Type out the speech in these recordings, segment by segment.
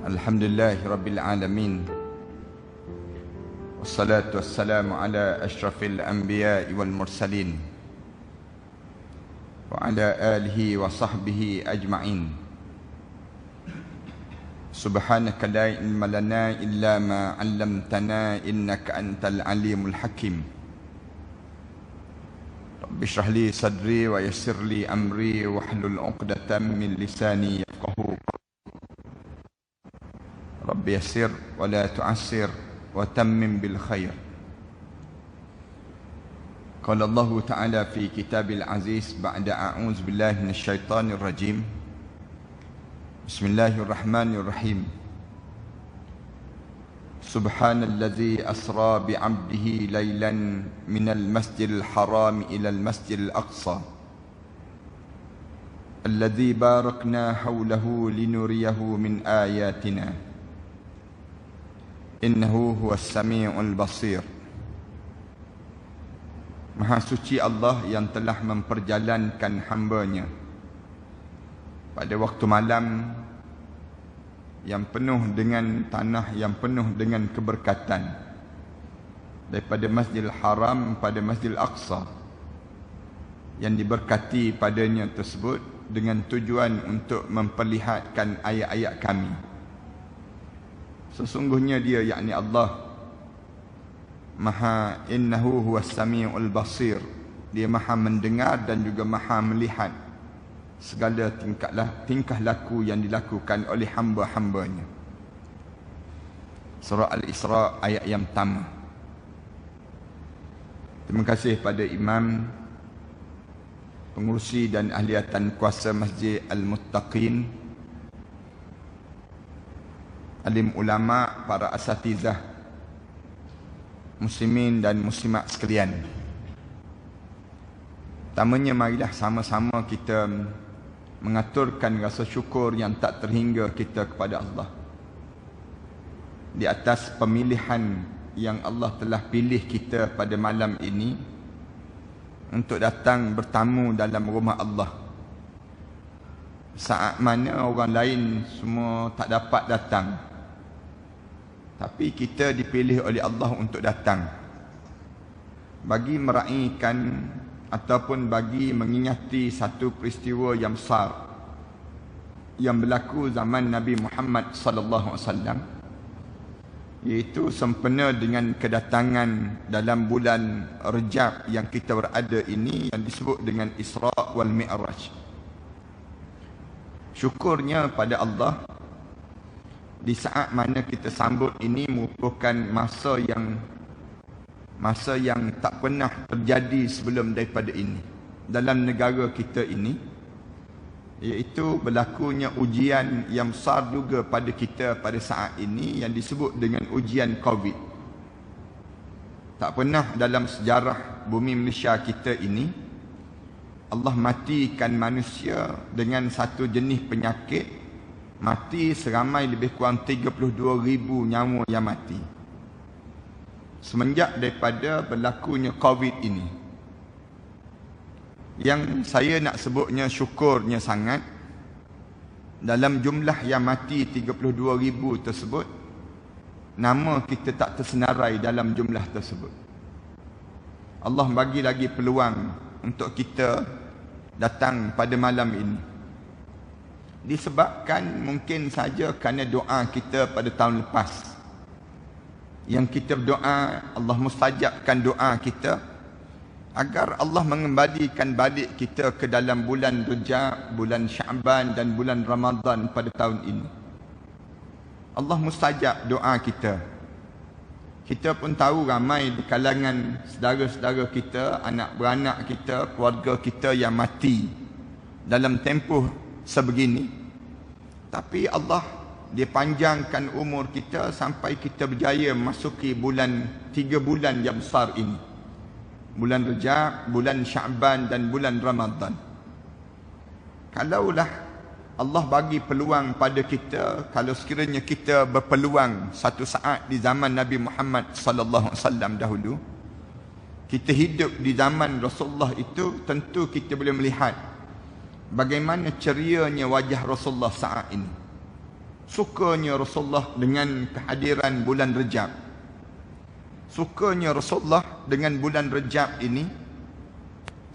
Alhamdulillahi Rabbil Alamin. Wassalatu wassalamu ala ashrafil anbiya'i wal mursalin wa ala alihi wa sahbihi ajma'in. Subhanaka la ilma lana illa ma 'allamtana innaka antal alimul hakim. Rabbi shrah li sadri wa yassir li amri wahlul 'uqdatam min lisani yafqahu. Rabbi yassir wa la tu'assir wa tammim bil khair. Qala Allah Ta'ala fi kitabil aziz ba'da a'udzu billahi minasy syaithanir rajim. Bismillahirrahmanirrahim. Subhanalladzi asra bi 'abdihi lailan minal masjidil haram ilal masjidil aqsa alladzi barakna hawlahu linuriyahu min ayatina innahu huwas sami'ul basir. Maha suci Allah yang telah memperjalankan hamba-Nya pada waktu malam yang penuh dengan tanah yang penuh dengan keberkatan daripada Masjidil Haram pada Masjidil Aqsa yang diberkati padanya tersebut dengan tujuan untuk memperlihatkan ayat-ayat kami. Sesungguhnya dia, yakni Allah, Maha innahu huwas sami'ul basir. Dia maha mendengar dan juga maha melihat segala tingkah laku yang dilakukan oleh hamba-hambanya. Surah Al-Isra ayat yang pertama. Terima kasih pada Imam, pengurusi dan ahliatan kuasa Masjid Al-Muttaqin, alim ulama, para asatizah, muslimin dan muslimat sekalian. Pertamanya, marilah sama-sama kita mengaturkan rasa syukur yang tak terhingga kita kepada Allah di atas pemilihan yang Allah telah pilih kita pada malam ini untuk datang bertamu dalam rumah Allah. Saat mana orang lain semua tak dapat datang, tapi kita dipilih oleh Allah untuk datang bagi meraihkan ataupun bagi mengingati satu peristiwa yang besar yang berlaku zaman Nabi Muhammad sallallahu alaihi wasallam, iaitu sempena dengan kedatangan dalam bulan Rejab yang kita berada ini yang disebut dengan Isra wal Mi'raj. Syukurnya pada Allah, di saat mana kita sambut ini merupakan masa yang tak pernah terjadi sebelum daripada ini dalam negara kita ini, iaitu berlakunya ujian yang besar juga pada kita pada saat ini yang disebut dengan ujian Covid. Tak pernah dalam sejarah bumi Malaysia kita ini Allah matikan manusia dengan satu jenis penyakit. Mati seramai lebih kurang 32,000 nyawa yang mati semenjak daripada berlakunya Covid ini. Yang saya nak sebutnya syukurnya sangat, dalam jumlah yang mati 32,000 tersebut, nama kita tak tersenarai dalam jumlah tersebut. Allah bagi lagi peluang untuk kita datang pada malam ini, disebabkan mungkin saja kerana doa kita pada tahun lepas yang kita berdoa Allah mustajabkan doa kita agar Allah mengembalikan balik kita ke dalam bulan Rejab, bulan Syaban dan bulan Ramadan pada tahun ini. Allah mustajab doa kita. Kita pun tahu ramai di kalangan saudara-saudara kita, anak beranak kita, keluarga kita yang mati dalam tempoh sebegini, tapi Allah dia panjangkan umur kita sampai kita berjaya memasuki 3 bulan yang besar ini, bulan Rejab, bulan Syaban dan bulan Ramadan. Kalaulah Allah bagi peluang pada kita, kalau sekiranya kita berpeluang satu saat di zaman Nabi Muhammad sallallahu alaihi wasallam dahulu, kita hidup di zaman Rasulullah itu, tentu kita boleh melihat bagaimana cerianya wajah Rasulullah saat ini. Sukanya Rasulullah dengan kehadiran bulan Rejab. Sukanya Rasulullah dengan bulan Rejab ini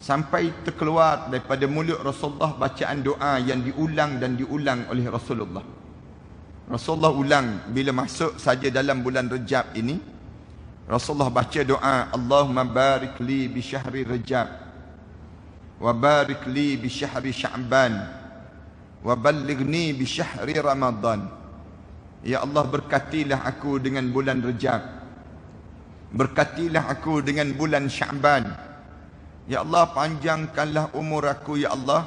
sampai terkeluar daripada mulut Rasulullah bacaan doa yang diulang dan diulang oleh Rasulullah. Rasulullah ulang bila masuk saja dalam bulan Rejab ini. Rasulullah baca doa, Allahumma barik li bi syahri Rejab wa barik li bi syahri Sya'ban wa ballighni bi syahri Ramadan. Ya Allah, berkatilah aku dengan bulan Rejab, berkatilah aku dengan bulan Sya'ban. Ya Allah, panjangkanlah umur aku ya Allah,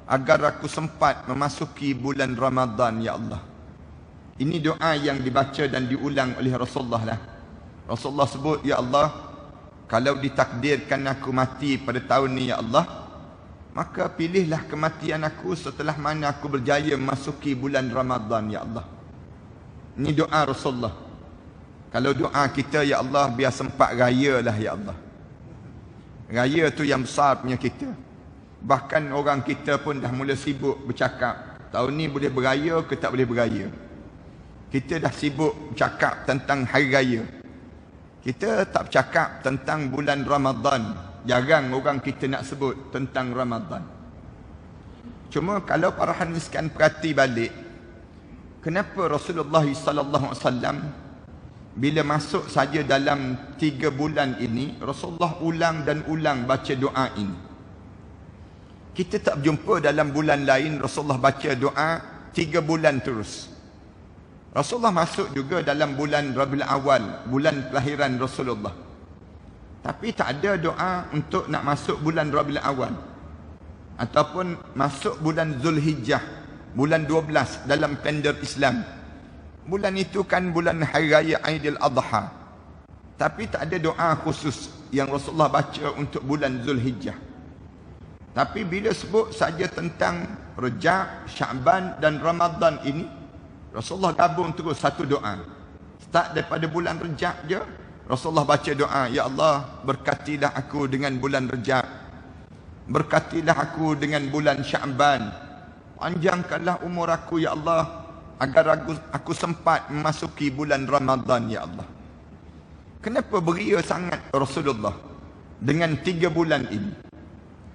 agar aku sempat memasuki bulan Ramadan ya Allah. Ini doa yang dibaca dan diulang oleh Rasulullah lah. Rasulullah sebut, ya Allah, kalau ditakdirkan aku mati pada tahun ni ya Allah, maka pilihlah kematian aku setelah mana aku berjaya memasuki bulan Ramadan ya Allah. Ini doa Rasulullah. Kalau doa kita, ya Allah, biar sempat raya lah ya Allah. Raya tu yang besar punya kita. Bahkan orang kita pun dah mula sibuk bercakap, tahun ni boleh beraya ke tak boleh beraya. Kita dah sibuk bercakap tentang hari raya. Kita tak bercakap tentang bulan Ramadan. Jarang orang kita nak sebut tentang Ramadan. Cuma kalau para hadirin sekalian perhati balik, kenapa Rasulullah sallallahu alaihi wasallam bila masuk saja dalam 3 bulan ini, Rasulullah ulang dan ulang baca doa ini. Kita tak jumpa dalam bulan lain Rasulullah baca doa 3 bulan terus. Rasulullah masuk juga dalam bulan Rabiul Awal, bulan kelahiran Rasulullah. Tapi tak ada doa untuk nak masuk bulan Rabiul Awal ataupun masuk bulan Zulhijjah, bulan 12 dalam kalender Islam. Bulan itu kan bulan Hari Raya Aidil Adha. Tapi tak ada doa khusus yang Rasulullah baca untuk bulan Zulhijjah. Tapi bila sebut saja tentang Rejab, Sya'ban dan Ramadan ini, Rasulullah gabung terus satu doa. Start daripada bulan Rejab je, Rasulullah baca doa, ya Allah, berkatilah aku dengan bulan Rejab, berkatilah aku dengan bulan Sya'ban, panjangkanlah umur aku ya Allah, agar aku sempat memasuki bulan Ramadan ya Allah. Kenapa beria sangat Rasulullah dengan 3 bulan ini?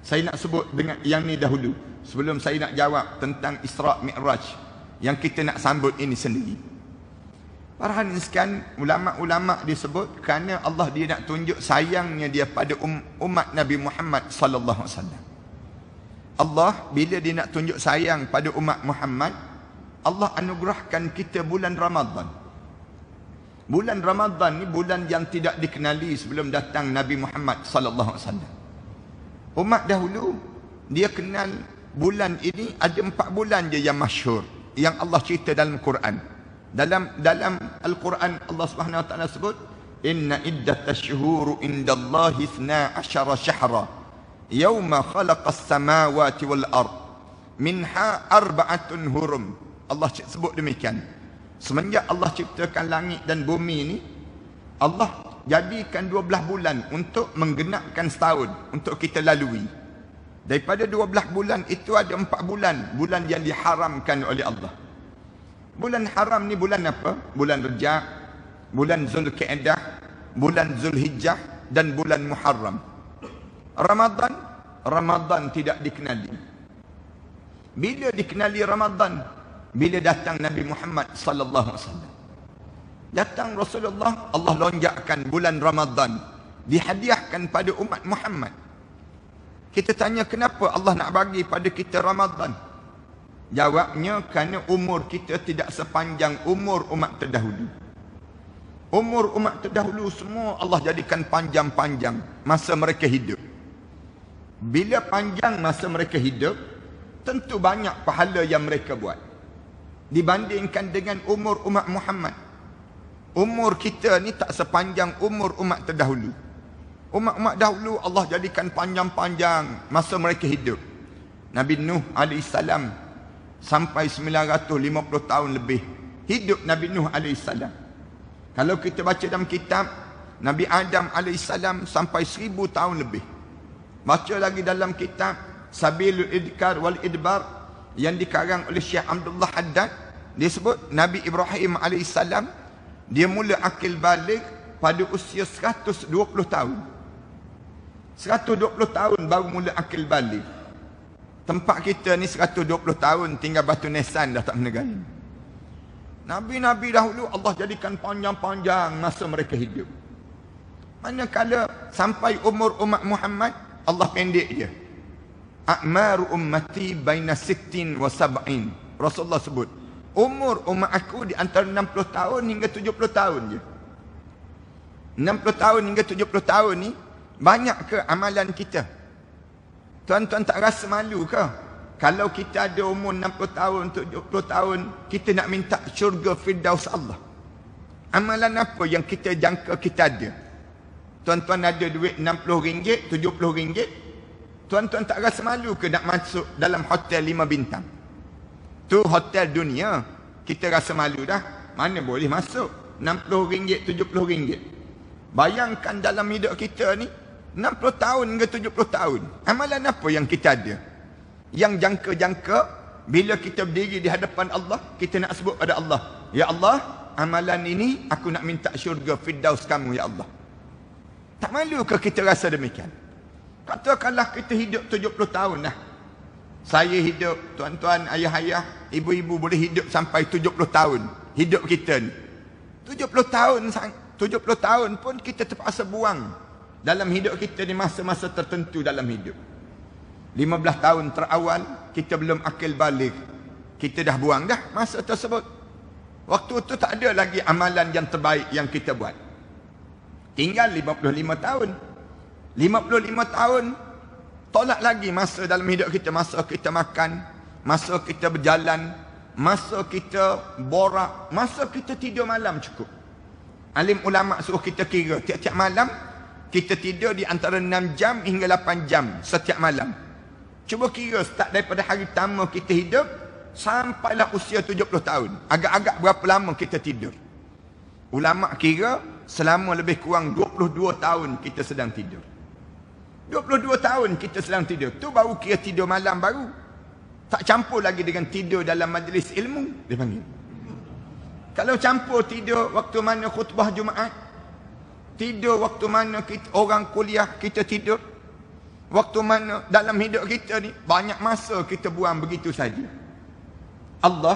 Saya nak sebut dengan yang ni dahulu sebelum saya nak jawab tentang Isra' Mi'raj yang kita nak sambut ini sendiri. Para hadirin sekalian, ulama-ulama disebut kerana Allah dia nak tunjuk sayangnya dia pada umat Nabi Muhammad sallallahu alaihi wasallam. Allah bila dia nak tunjuk sayang pada umat Muhammad, Allah anugerahkan kita bulan Ramadan. Bulan Ramadan ni bulan yang tidak dikenali sebelum datang Nabi Muhammad sallallahu alaihi wasallam. Umat dahulu dia kenal bulan ini ada 4 bulan je yang masyhur, yang Allah cerita dalam Quran. Dalam Al-Quran Allah Subhanahu wa taala sebut, inna iddatasyhuru indallahi 12 syahra yauma khalaqas samawati wal ard minha arba'atun hurum. Allah sebut demikian. Semenjak Allah ciptakan langit dan bumi ini, Allah jadikan 12 bulan untuk menggenapkan setahun untuk kita lalui. Daripada 12 bulan itu ada 4 bulan, bulan yang diharamkan oleh Allah. Bulan haram ni bulan apa? Bulan Rejab, bulan Zulkaidah, bulan Zulhijjah dan bulan Muharram. Ramadan tidak dikenali. Bila dikenali Ramadan? Bila datang Nabi Muhammad sallallahu alaihi wasallam. Datang Rasulullah, Allah lonjakkan bulan Ramadan, dihadiahkan pada umat Muhammad. Kita tanya kenapa Allah nak bagi pada kita Ramadan? Jawabnya kerana umur kita tidak sepanjang umur umat terdahulu. Umur umat terdahulu semua Allah jadikan panjang-panjang masa mereka hidup. Bila panjang masa mereka hidup, tentu banyak pahala yang mereka buat dibandingkan dengan umur umat Muhammad. Umur kita ni tak sepanjang umur umat terdahulu. Umat-umat dahulu Allah jadikan panjang-panjang masa mereka hidup. Nabi Nuh AS sampai 950 tahun lebih hidup Nabi Nuh AS. Kalau kita baca dalam kitab, Nabi Adam AS sampai 1000 tahun lebih. Baca lagi dalam kitab Sabilul Idkar wal Idbar yang dikarang oleh Syekh Abdullah Haddad, Dia sebut Nabi Ibrahim AS, dia mula akil balik pada usia 120 tahun. 120 tahun baru mula akil balik. Tempat kita ni 120 tahun tinggal batu nisan dah tak menegai. Nabi-Nabi dahulu Allah jadikan panjang-panjang masa mereka hidup. Manakala sampai umur umat Muhammad, Allah pendek je. A'maru ummati baina 60 wa 70. Rasulullah sebut, umur umat aku di antara 60 tahun hingga 70 tahun je. 60 tahun hingga 70 tahun ni, banyak ke amalan kita? Tuan-tuan tak rasa malu ke? Kalau kita ada umur 60 tahun, 70 tahun, kita nak minta syurga Firdaus Allah. Amalan apa yang kita jangka kita ada? Tuan-tuan ada duit RM60, RM70, tuan-tuan tak rasa malu ke nak masuk dalam hotel 5 bintang? Tu hotel dunia, kita rasa malu dah. Mana boleh masuk? RM60, RM70. Bayangkan dalam hidup kita ni, 60 tahun hingga 70 tahun. Amalan apa yang kita ada? Yang jangka-jangka, bila kita berdiri di hadapan Allah, kita nak sebut pada Allah, ya Allah, amalan ini aku nak minta syurga Firdaus kamu, ya Allah. Tak malu ke kita rasa demikian? Katakanlah kita hidup 70 tahun dah. Saya hidup, tuan-tuan, ayah-ayah, ibu-ibu boleh hidup sampai 70 tahun. Hidup kita ni 70 tahun pun kita terpaksa buang dalam hidup kita di masa-masa tertentu dalam hidup. 15 tahun terawal kita belum akil balik, kita dah buang dah masa tersebut. Waktu tu tak ada lagi amalan yang terbaik yang kita buat. Tinggal 55 tahun. 55 tahun tolak lagi masa dalam hidup kita. Masa kita makan, masa kita berjalan, masa kita borak, masa kita tidur malam cukup. Alim ulama suruh kita kira tiap-tiap malam kita tidur di antara 6 jam hingga 8 jam setiap malam. Cuba kira start daripada hari pertama kita hidup sampailah usia 70 tahun. Agak-agak berapa lama kita tidur? Ulama kira selama lebih kurang 22 tahun kita sedang tidur. 22 tahun kita sedang tidur. Tu baru kira tidur malam baru. Tak campur lagi dengan tidur dalam majlis ilmu, dia panggil. Kalau campur tidur waktu mana khutbah Jumaat, tidur waktu mana kita, orang kuliah kita tidur, waktu mana dalam hidup kita ni, banyak masa kita buang begitu saja. Allah,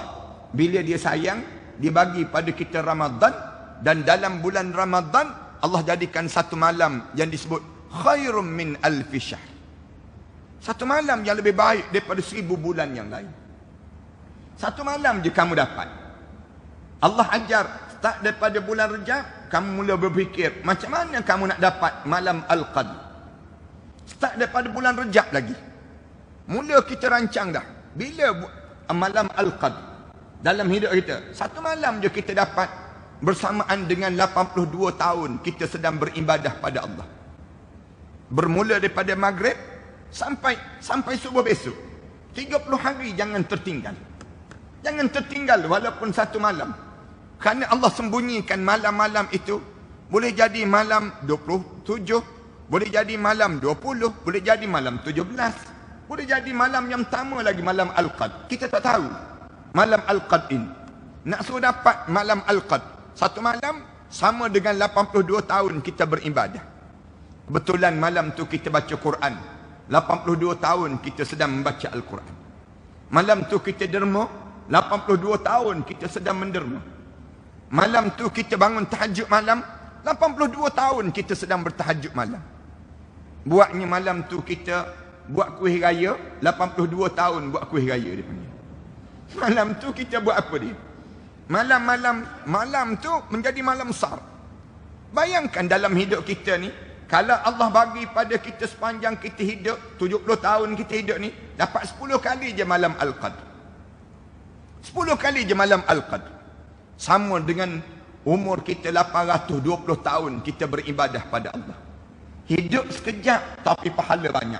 bila dia sayang, dia bagi pada kita Ramadan, dan dalam bulan Ramadan, Allah jadikan satu malam yang disebut khairum min alfi syahr. Satu malam yang lebih baik daripada 1000 bulan yang lain. Satu malam je kamu dapat. Allah ajar, start daripada bulan Rejab, kamu mula berfikir, macam mana kamu nak dapat malam Al-Qadr. Start daripada bulan Rejab lagi. Mula kita rancang dah. Bila malam Al-Qadr dalam hidup kita, satu malam je kita dapat, bersamaan dengan 82 tahun kita sedang beribadah pada Allah. Bermula daripada maghrib sampai subuh besok. 30 hari jangan tertinggal. Jangan tertinggal walaupun satu malam. Kerana Allah sembunyikan malam-malam itu. Boleh jadi malam 27, boleh jadi malam 20, boleh jadi malam 17, boleh jadi malam yang pertama lagi, malam Al-Qadr. Kita tak tahu malam Al-Qadr ini. Nak suruh dapat malam Al-Qadr, satu malam sama dengan 82 tahun kita beribadah. Kebetulan malam tu kita baca Quran. 82 tahun kita sedang membaca Al-Quran. Malam tu kita derma, 82 tahun kita sedang menderma. Malam tu kita bangun tahajud malam, 82 tahun kita sedang bertahajud malam. Buatnya malam tu kita buat kuih raya, 82 tahun buat kuih raya dia panggil. Malam tu kita buat apa dia? Malam tu menjadi malam besar. Bayangkan dalam hidup kita ni, kalau Allah bagi pada kita sepanjang kita hidup, 70 tahun kita hidup ni, dapat 10 kali je malam Al-Qadr. 10 kali je malam Al-Qadr. Sama dengan umur kita 820 tahun kita beribadah pada Allah. Hidup sekejap tapi pahala banyak.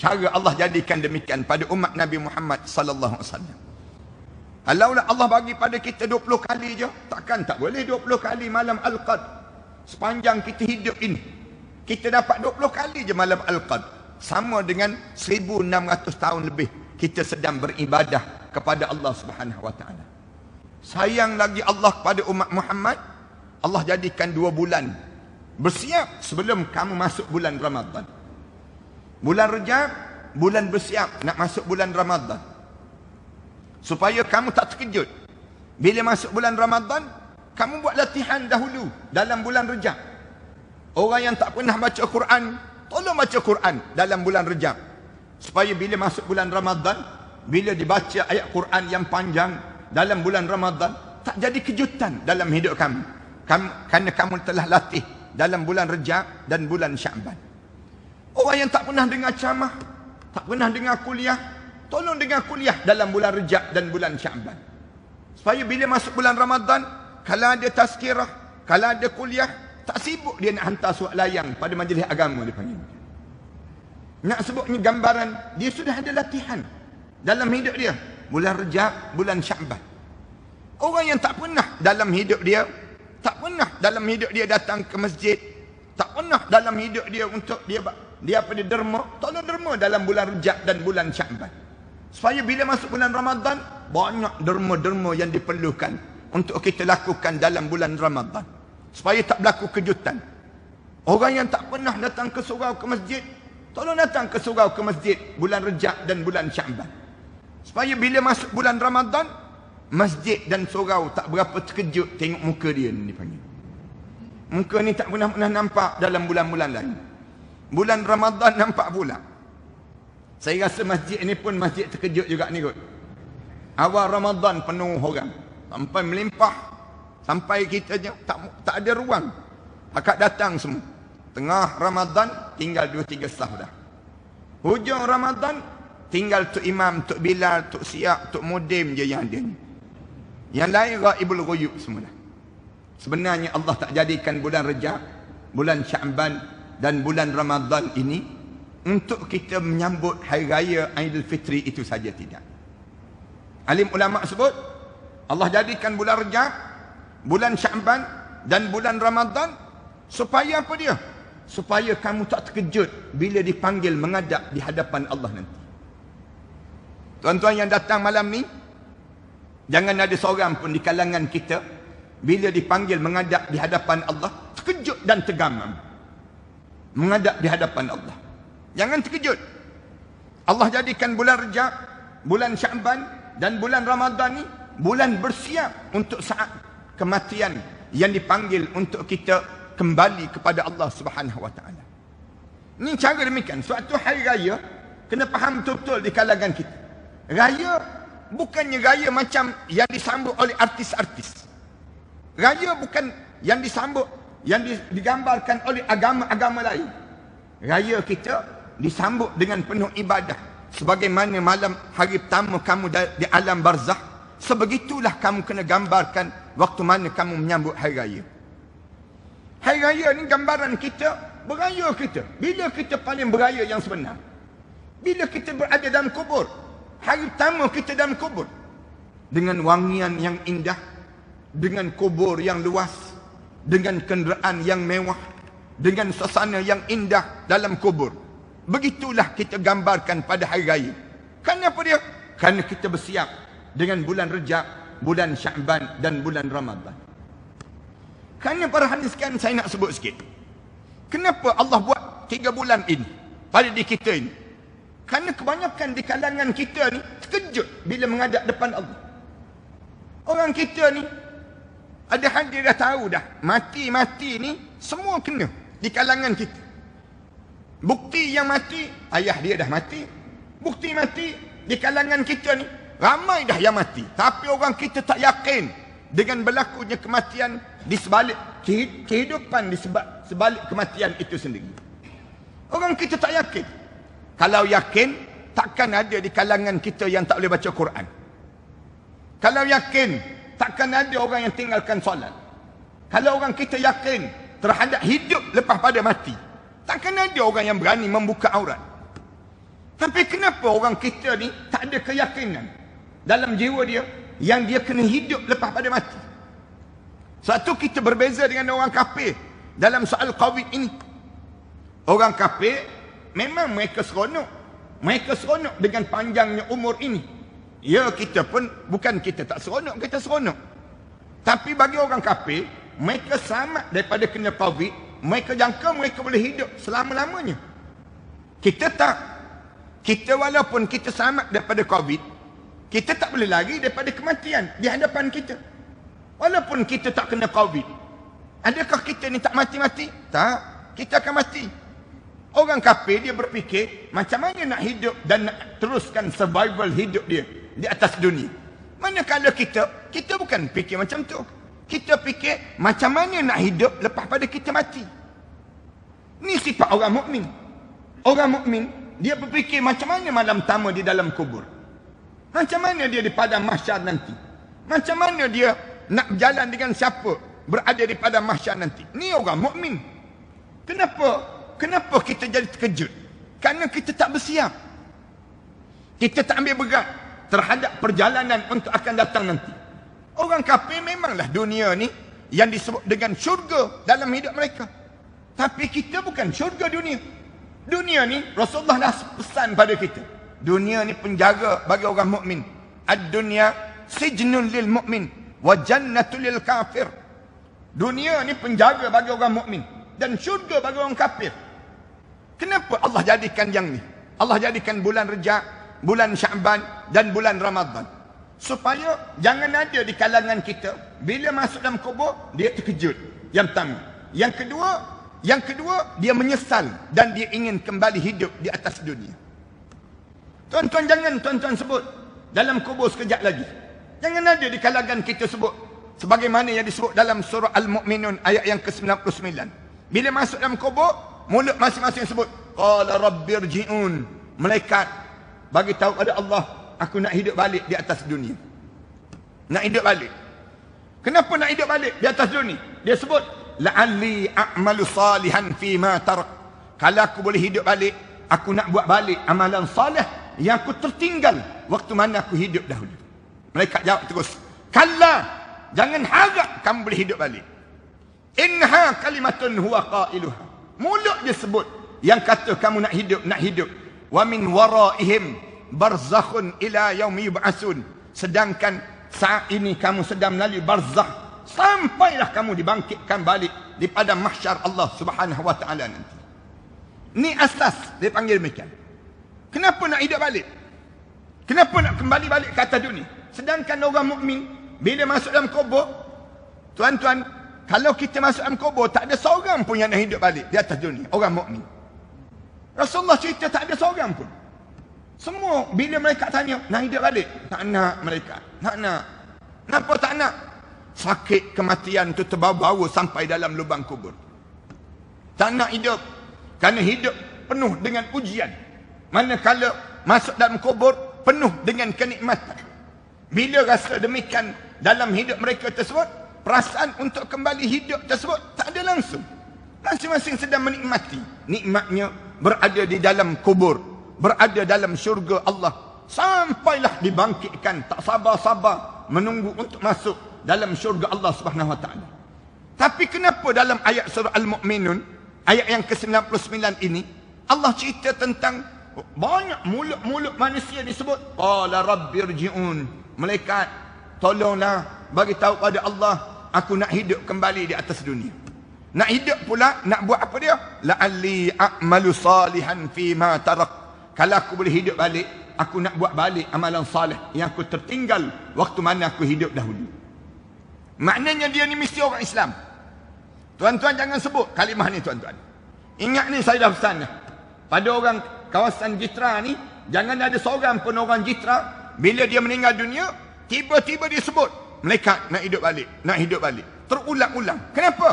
Cara Allah jadikan demikian pada umat Nabi Muhammad sallallahu alaihi wasallam. Kalaulah Allah bagi pada kita 20 kali je, takkan tak boleh 20 kali malam Al-Qadr. Sepanjang kita hidup ini, kita dapat 20 kali je malam Al-Qadr. Sama dengan 1600 tahun lebih kita sedang beribadah kepada Allah Subhanahu wa taala. Sayang lagi Allah kepada umat Muhammad, Allah jadikan 2 bulan. Bersiap sebelum kamu masuk bulan Ramadan. Bulan Rejab, bulan bersiap nak masuk bulan Ramadan. Supaya kamu tak terkejut. Bila masuk bulan Ramadan, kamu buat latihan dahulu dalam bulan Rejab. Orang yang tak pernah baca Quran, tolong baca Quran dalam bulan Rejab. Supaya bila masuk bulan Ramadan, bila dibaca ayat Quran yang panjang dalam bulan Ramadan, tak jadi kejutan dalam hidup kamu. Kerana kamu telah latih dalam bulan Rejab dan bulan Sya'ban. Orang yang tak pernah dengar ceramah, tak pernah dengar kuliah, tolong dengar kuliah dalam bulan Rejab dan bulan Sya'ban. Supaya bila masuk bulan Ramadan, kalau ada tazkirah, kalau ada kuliah, tak sibuk dia nak hantar surat layang pada majlis agama dia panggil. Nak sebutnya gambaran, dia sudah ada latihan dalam hidup dia. Bulan Rejab, bulan Sya'ban. Orang yang tak pernah dalam hidup dia, tak pernah dalam hidup dia datang ke masjid, tak pernah dalam hidup dia untuk dia pada derma, tolong derma dalam bulan Rejab dan bulan Sya'ban. Supaya bila masuk bulan Ramadan, banyak derma-derma yang diperlukan untuk kita lakukan dalam bulan Ramadan. Supaya tak berlaku kejutan. Orang yang tak pernah datang ke surau ke masjid, tolong datang ke surau ke masjid bulan Rejab dan bulan Sya'ban. Supaya bila masuk bulan Ramadan, masjid dan surau tak berapa terkejut tengok muka dia ni dipanggil. Muka ni tak pernah nampak dalam bulan-bulan lain. Bulan Ramadan nampak pula. Saya rasa masjid ni pun masjid terkejut juga ni kot. Awal Ramadan penuh orang. Sampai melimpah. Sampai kita tak ada ruang. Akak datang semua. Tengah Ramadan tinggal 2-3 saf dah. Hujung Ramadan tinggal Tok Imam, Tok Bilal, Tok Siak, Tok Mudim je yang ada ni. Yang lain ghaibul ghuyub semua dah. Sebenarnya Allah tak jadikan bulan Rejab, bulan Sya'ban dan bulan Ramadan ini untuk kita menyambut hari raya Aidilfitri itu saja, tidak. Alim ulama sebut Allah jadikan bulan Rejab, bulan Sya'ban dan bulan Ramadan supaya apa dia? Supaya kamu tak terkejut bila dipanggil menghadap di hadapan Allah nanti. Tuan-tuan yang datang malam ni, jangan ada seorang pun di kalangan kita bila dipanggil menghadap di hadapan Allah terkejut dan tergamam. Menghadap di hadapan Allah, jangan terkejut. Allah jadikan bulan Rejab, bulan Sya'ban dan bulan Ramadan ni bulan bersiap untuk saat kematian yang dipanggil untuk kita kembali kepada Allah Subhanahu wa taala. Ini cara demikian. Suatu hari raya kena faham betul-betul di kalangan kita. Raya bukannya raya macam yang disambut oleh artis-artis. Raya bukan yang disambut, yang digambarkan oleh agama-agama lain. Raya kita disambut dengan penuh ibadah. Sebagaimana malam hari pertama kamu di alam barzakh, sebegitulah kamu kena gambarkan waktu mana kamu menyambut hari raya. Hari raya ni gambaran kita, beraya kita. Bila kita paling beraya yang sebenar? Bila kita berada dalam kubur. Hari pertama kita dalam kubur. Dengan wangian yang indah. Dengan kubur yang luas. Dengan kenderaan yang mewah. Dengan suasana yang indah dalam kubur. Begitulah kita gambarkan pada hari raya. Kenapa dia? Kerana kita bersiap dengan bulan Rejab, bulan Sya'ban dan bulan Ramadan. Kerana para hadis kan saya nak sebut sikit. Kenapa Allah buat 3 bulan ini pada di kita ini? Kerana kebanyakan di kalangan kita ni terkejut bila menghadap depan Allah. Orang kita ni ada hal dia dah tahu dah. Mati-mati ni semua kena di kalangan kita. Bukti yang mati, ayah dia dah mati. Bukti mati di kalangan kita ni ramai dah yang mati. Tapi orang kita tak yakin dengan berlakunya kematian di sebalik kehidupan di sebalik kematian itu sendiri. Orang kita tak yakin. Kalau yakin, takkan ada di kalangan kita yang tak boleh baca Quran. Kalau yakin, takkan ada orang yang tinggalkan solat. Kalau orang kita yakin terhadap hidup lepas pada mati, takkan ada orang yang berani membuka aurat. Tapi kenapa orang kita ni tak ada keyakinan dalam jiwa dia yang dia kena hidup lepas pada mati? Satu, kita berbeza dengan orang kafir dalam soal Covid ini. Orang kafir memang mereka seronok. Mereka seronok dengan panjangnya umur ini. Ya, kita pun bukan kita tak seronok, kita seronok. Tapi bagi orang kafir, mereka selamat daripada kena COVID, mereka jangka mereka boleh hidup selama-lamanya. Kita tak. Kita walaupun kita selamat daripada COVID, kita tak boleh lari daripada kematian di hadapan kita. Walaupun kita tak kena COVID, adakah kita ni tak mati-mati? Tak, kita akan mati. Orang kafir dia berfikir macam mana nak hidup dan nak teruskan survival hidup dia di atas dunia. Manakala kita bukan fikir macam tu. Kita fikir macam mana nak hidup lepas pada kita mati. Ni sifat orang mukmin. Orang mukmin dia berfikir macam mana malam pertama di dalam kubur. Macam mana dia di padang mahsyar nanti. Macam mana dia nak berjalan dengan siapa berada di padang mahsyar nanti. Ni orang mukmin. Kenapa kita jadi terkejut? Kerana kita tak bersiap. Kita tak ambil berat terhadap perjalanan untuk akan datang nanti. Orang kafir memanglah dunia ni yang disebut dengan syurga dalam hidup mereka. Tapi kita bukan syurga dunia. Dunia ni Rasulullah dah pesan pada kita. Dunia ni penjara bagi orang mukmin. Ad-dunya sijnun lil mukmin wa jannatul lil kafir. Dunia ni penjara bagi orang mukmin dan syurga bagi orang kafir. Kenapa Allah jadikan yang ni? Allah jadikan bulan Rejab, bulan Syaban dan bulan Ramadan. Supaya jangan ada di kalangan kita bila masuk dalam kubur dia terkejut. Yang pertama. Yang kedua dia menyesal dan dia ingin kembali hidup di atas dunia. Tuan-tuan jangan tuan-tuan sebut dalam kubur sekejap lagi. Jangan ada di kalangan kita sebut sebagaimana yang disebut dalam surah Al-Mu'minun ayat yang ke-99. Bila masuk dalam kubur, mulut masing-masing sebut, qala rabbirji'un. Malaikat bagi tahu pada Allah, aku nak hidup balik di atas dunia. Nak hidup balik. Kenapa nak hidup balik di atas dunia? Dia sebut, la'alli a'malu salihan fima tarak. Kalau aku boleh hidup balik, aku nak buat balik amalan salih yang aku tertinggal waktu mana aku hidup dahulu. Malaikat jawab terus, kalla, jangan harap kamu boleh hidup balik. Innaha kalimatun huwa qailuha. Mulut dia sebut yang kata kamu nak hidup. Wa min waraihim barzakhun ila yaumi yub'atsun. Sedangkan saat ini kamu sedang melalui barzakh sampailah kamu dibangkitkan balik di padang mahsyar Allah Subhanahu wa taala nanti. Ni asas dia panggil demikian. Kenapa nak hidup balik? Kenapa nak kembali balik ke atas dunia? Sedangkan orang mukmin bila masuk dalam kubur, tuan-tuan, kalau kita masuk dalam kubur tak ada seorang pun yang nak hidup balik di atas dunia, orang mukmin. Rasulullah cerita tak ada seorang pun. Semua bila mereka tanya, nak hidup balik? Tak nak mereka. Tak nak. Kenapa tak nak? Sakit kematian tu terbawa-bawa sampai dalam lubang kubur. Tak nak hidup. Kerana hidup penuh dengan ujian. Manakala masuk dalam kubur penuh dengan kenikmatan. Bila rasa demikian dalam hidup mereka tersebut, perasaan untuk kembali hidup tersebut tak ada langsung. Masing-masing sedang menikmati nikmatnya berada di dalam kubur, berada dalam syurga Allah, sampailah dibangkitkan, tak sabar-sabar menunggu untuk masuk dalam syurga Allah Subhanahu wa taala. Tapi kenapa dalam ayat surah Al-Mu'minun ayat yang ke-99 ini Allah cerita tentang banyak mulut-mulut manusia disebut qala rabbirji'un. Malaikat, tolonglah bagi tahu pada Allah, aku nak hidup kembali di atas dunia. Nak hidup pula, nak buat apa dia? La'alli a'malu salihan fima tarak. Kalau aku boleh hidup balik, aku nak buat balik amalan salih yang aku tertinggal waktu mana aku hidup dahulu. Maknanya dia ni mesti orang Islam. Tuan-tuan jangan sebut kalimah ni tuan-tuan. Ingat ni saya dah pesan dah. Pada orang kawasan Jitra ni, jangan ada seorang pun orang Jitra bila dia meninggal dunia, tiba-tiba dia sebut, malaikat nak hidup balik, nak hidup balik. Terulang-ulang. Kenapa?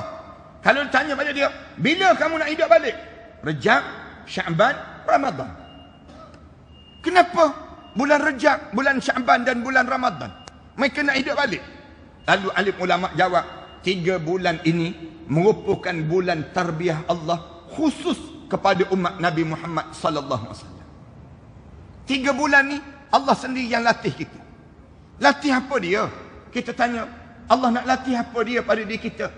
Kalau ditanya pada dia, bila kamu nak hidup balik? Rejab, Syaban, Ramadan. Kenapa bulan Rejab, bulan Syaban dan bulan Ramadan mereka nak hidup balik? Lalu alim ulama jawab, 3 bulan ini merupakan bulan tarbiyah Allah khusus kepada umat Nabi Muhammad sallallahu alaihi wasallam. 3 bulan ni Allah sendiri yang latih kita. Latih apa dia? Kita tanya, Allah nak latih apa dia pada diri kita?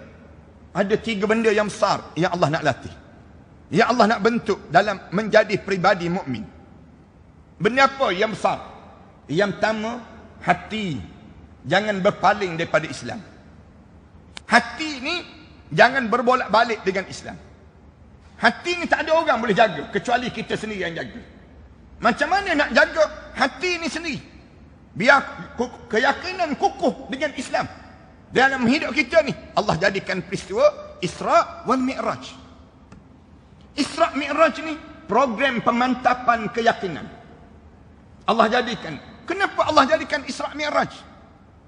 Ada 3 benda yang besar yang Allah nak latih, yang Allah nak bentuk dalam menjadi pribadi mukmin. Benda apa yang besar? Yang pertama, hati. Jangan berpaling daripada Islam. Hati ni jangan berbolak-balik dengan Islam. Hati ni tak ada orang boleh jaga kecuali kita sendiri yang jaga. Macam mana nak jaga hati ni sendiri? Biar keyakinan kukuh dengan Islam dalam hidup kita ni. Allah jadikan peristiwa Isra wal Mi'raj. Isra Mi'raj ni program pemantapan keyakinan. Allah jadikan. Kenapa Allah jadikan Isra Mi'raj?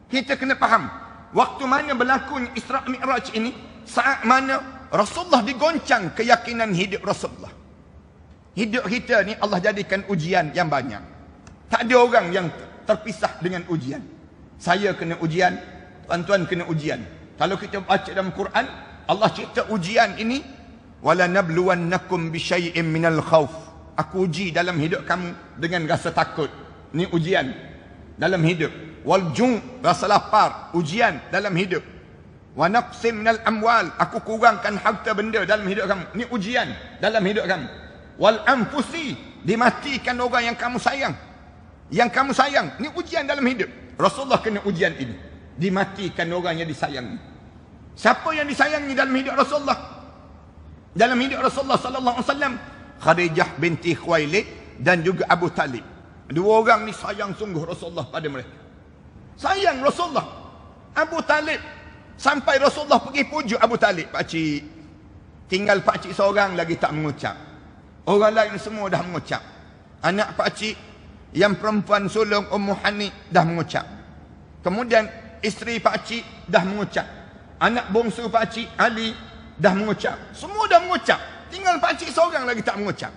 Kita kena faham. Waktu mana berlaku Isra Mi'raj ini, saat mana Rasulullah digoncang keyakinan hidup Rasulullah. Hidup kita ni Allah jadikan ujian yang banyak. Tak ada orang yang terpisah dengan ujian. Saya kena ujian, tuan-tuan kena ujian. Kalau kita baca dalam Quran, Allah cerita ujian ini, wala nabluwannakum bisyai'in minal khauf. Aku uji dalam hidup kamu dengan rasa takut. Ni ujian dalam hidup. Wal ju', rasa lapar, ujian dalam hidup. Wa naqsim minal amwal, aku kurangkan harta benda dalam hidup kamu. Ni ujian dalam hidup kamu. Wal anfusi, dimatikan orang yang kamu sayang. Yang kamu sayang, ni ujian dalam hidup. Rasulullah kena ujian ini. Dimatikan orang yang disayang. Siapa yang disayangi dalam hidup Rasulullah? Dalam hidup Rasulullah sallallahu alaihi wasallam, Khadijah binti Khuwailid dan juga Abu Talib. Dua orang ni sayang sungguh Rasulullah pada mereka. Sayang Rasulullah. Abu Talib, sampai Rasulullah pergi pujuk Abu Talib, pakcik, tinggal pakcik seorang lagi tak mengucap. Orang lain semua dah mengucap. Anak pakcik yang perempuan sulung Ummu Hani dah mengucap. Kemudian isteri pakcik dah mengucap. Anak bongsu pakcik Ali dah mengucap. Semua dah mengucap. Tinggal pakcik seorang lagi tak mengucap.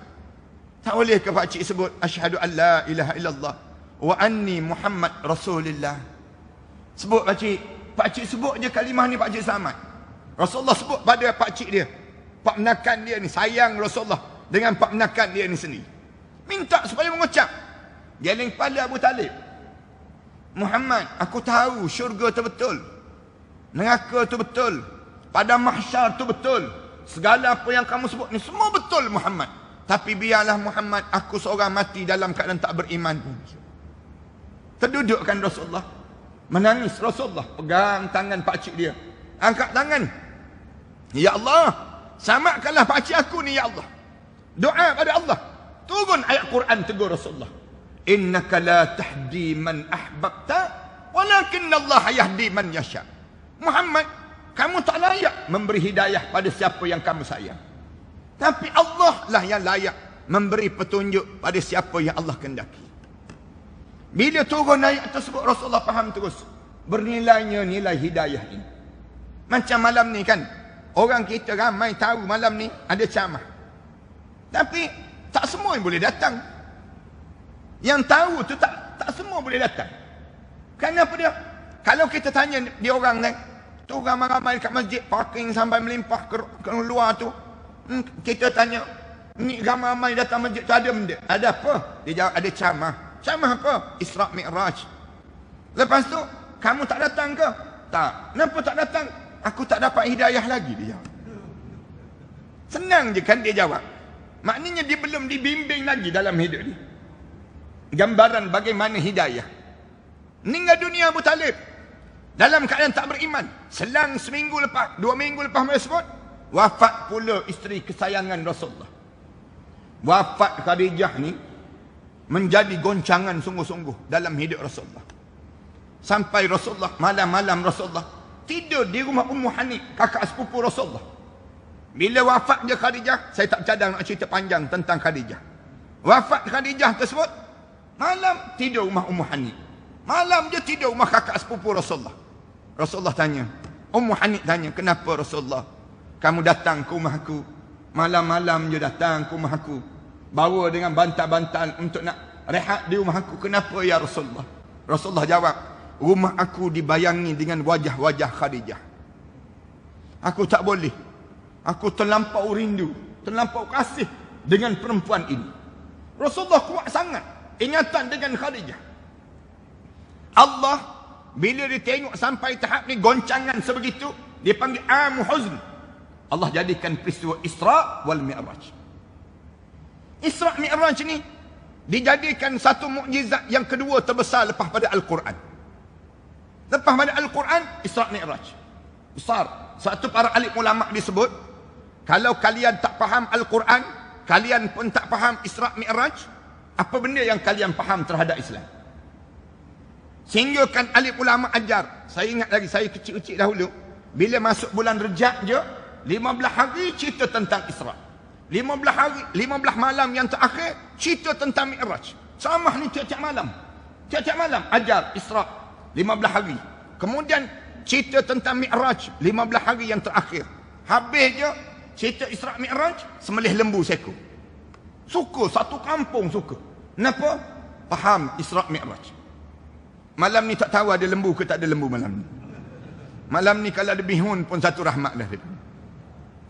Tak boleh ke pakcik sebut asyhadu an la ilaha illallah wa anni Muhammad Rasulullah? Sebut pakcik. Pakcik sebut je kalimah ni, pakcik selamat. Rasulullah sebut pada pakcik dia. Pak menakan dia ni, sayang Rasulullah dengan pak menakan dia ni sendiri. Minta supaya mengucap. Geleng pada Abu Talib. Muhammad, aku tahu syurga tu betul. Neraka tu betul. Pada mahsyar tu betul. Segala apa yang kamu sebut ni semua betul Muhammad. Tapi biarlah Muhammad, aku seorang mati dalam keadaan tak beriman. Terdudukkan Rasulullah. Menangis Rasulullah. Pegang tangan pakcik dia. Angkat tangan. Ya Allah, samakanlah pakcik aku ni ya Allah. Doa pada Allah. Turun ayat Quran tegur Rasulullah. Innaka la tahdi man ahbabta walakinna Allah yahdi man yasha. Muhammad, kamu tak layak memberi hidayah pada siapa yang kamu sayang. Tapi Allah lah yang layak memberi petunjuk pada siapa yang Allah kehendaki. Bila turun ayat tersebut, Rasulullah faham terus bernilainya nilai hidayah ini. Macam malam ni kan, orang kita ramai tahu malam ni ada ceramah. Tapi tak semua yang boleh datang. Yang tahu tu tak semua boleh datang. Kenapa dia? Kalau kita tanya dia orang kan, tu ramai-ramai kat masjid, parking sampai melimpah ke luar tu. Kita tanya, ni ramai-ramai datang masjid tu ada benda. Ada apa? Dia jawab ada ceramah. Ceramah apa? Isra Mi'raj. Lepas tu, kamu tak datang ke? Tak. Kenapa tak datang? Aku tak dapat hidayah lagi, dia jawab. Senang je kan dia jawab. Maknanya dia belum dibimbing lagi dalam hidup dia. Gambaran bagaimana hidayah. Meninggal dunia Abu Talib dalam keadaan tak beriman. Selang seminggu lepas, 2 minggu lepas tersebut, wafat pula isteri kesayangan Rasulullah. Wafat Khadijah ni menjadi goncangan sungguh-sungguh dalam hidup Rasulullah. Sampai Rasulullah, malam-malam Rasulullah tidur di rumah Ummu Hani, kakak sepupu Rasulullah. Bila wafat dia Khadijah, saya tak cadang nak cerita panjang tentang Khadijah. Wafat Khadijah tersebut, malam tidur rumah Ummu Hani. Malam dia tidur rumah kakak sepupu Rasulullah. Rasulullah tanya, Ummu Hani tanya, kenapa Rasulullah kamu datang ke rumah aku? Malam-malam je datang ke rumah aku. Bawa dengan bantal-bantal untuk nak rehat di rumah aku. Kenapa ya Rasulullah? Rasulullah jawab, rumah aku dibayangi dengan wajah-wajah Khadijah. Aku tak boleh. Aku terlampau rindu, terlampau kasih dengan perempuan ini. Rasulullah kuat sangat ingatan dengan Khadijah. Allah bila dia tengok sampai tahap ni goncangan sebegitu, dia panggil Amu Huzn. Allah jadikan peristiwa Isra wal Mi'raj. Isra Mi'raj ni dijadikan satu mukjizat yang kedua terbesar lepas pada Al-Quran. Lepas pada Al-Quran, Isra Mi'raj. Besar. Satu para alim ulama disebut, kalau kalian tak faham Al-Quran, kalian pun tak faham Isra' Mi'raj, apa benda yang kalian faham terhadap Islam? Sehingga kan alim ulama ajar. Saya ingat lagi, saya kecil-kecil dahulu, bila masuk bulan Rejab je, 15 hari cerita tentang Isra'. 15 hari, 15 malam yang terakhir cerita tentang Mi'raj. Sama ni tiap-tiap malam. Tiap-tiap malam ajar Isra' 15 hari. Kemudian cerita tentang Mi'raj 15 hari yang terakhir. Habis je cerita Isra' Mi'raj, sembelih lembu seekor. Suka, satu kampung suka. Kenapa? Faham Isra' Mi'raj. Malam ni tak tahu ada lembu ke tak ada lembu malam ni. Malam ni kalau ada bihun pun satu rahmat dah.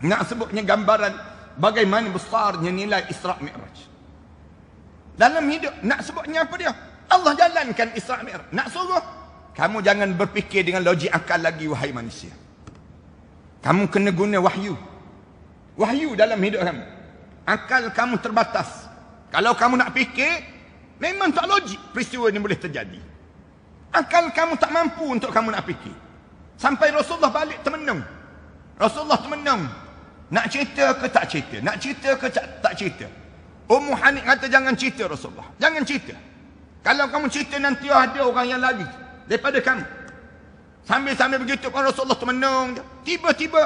Nak sebutnya gambaran bagaimana besarnya nilai Isra' Mi'raj. Dalam hidup, nak sebutnya apa dia? Allah jalankan Isra' Mi'raj. Nak suruh, kamu jangan berfikir dengan logik akal lagi, wahai manusia. Kamu kena guna wahyu. Wahyu dalam hidup kamu. Akal kamu terbatas. Kalau kamu nak fikir, memang tak logik peristiwa ini boleh terjadi. Akal kamu tak mampu untuk kamu nak fikir. Sampai Rasulullah balik termenung. Rasulullah termenung. Nak cerita ke tak cerita? Nak cerita ke tak cerita? Ummu Hani kata jangan cerita Rasulullah. Jangan cerita. Kalau kamu cerita nanti ada orang yang lari daripada kamu. Sambil-sambil begitu pun Rasulullah termenung. Tiba-tiba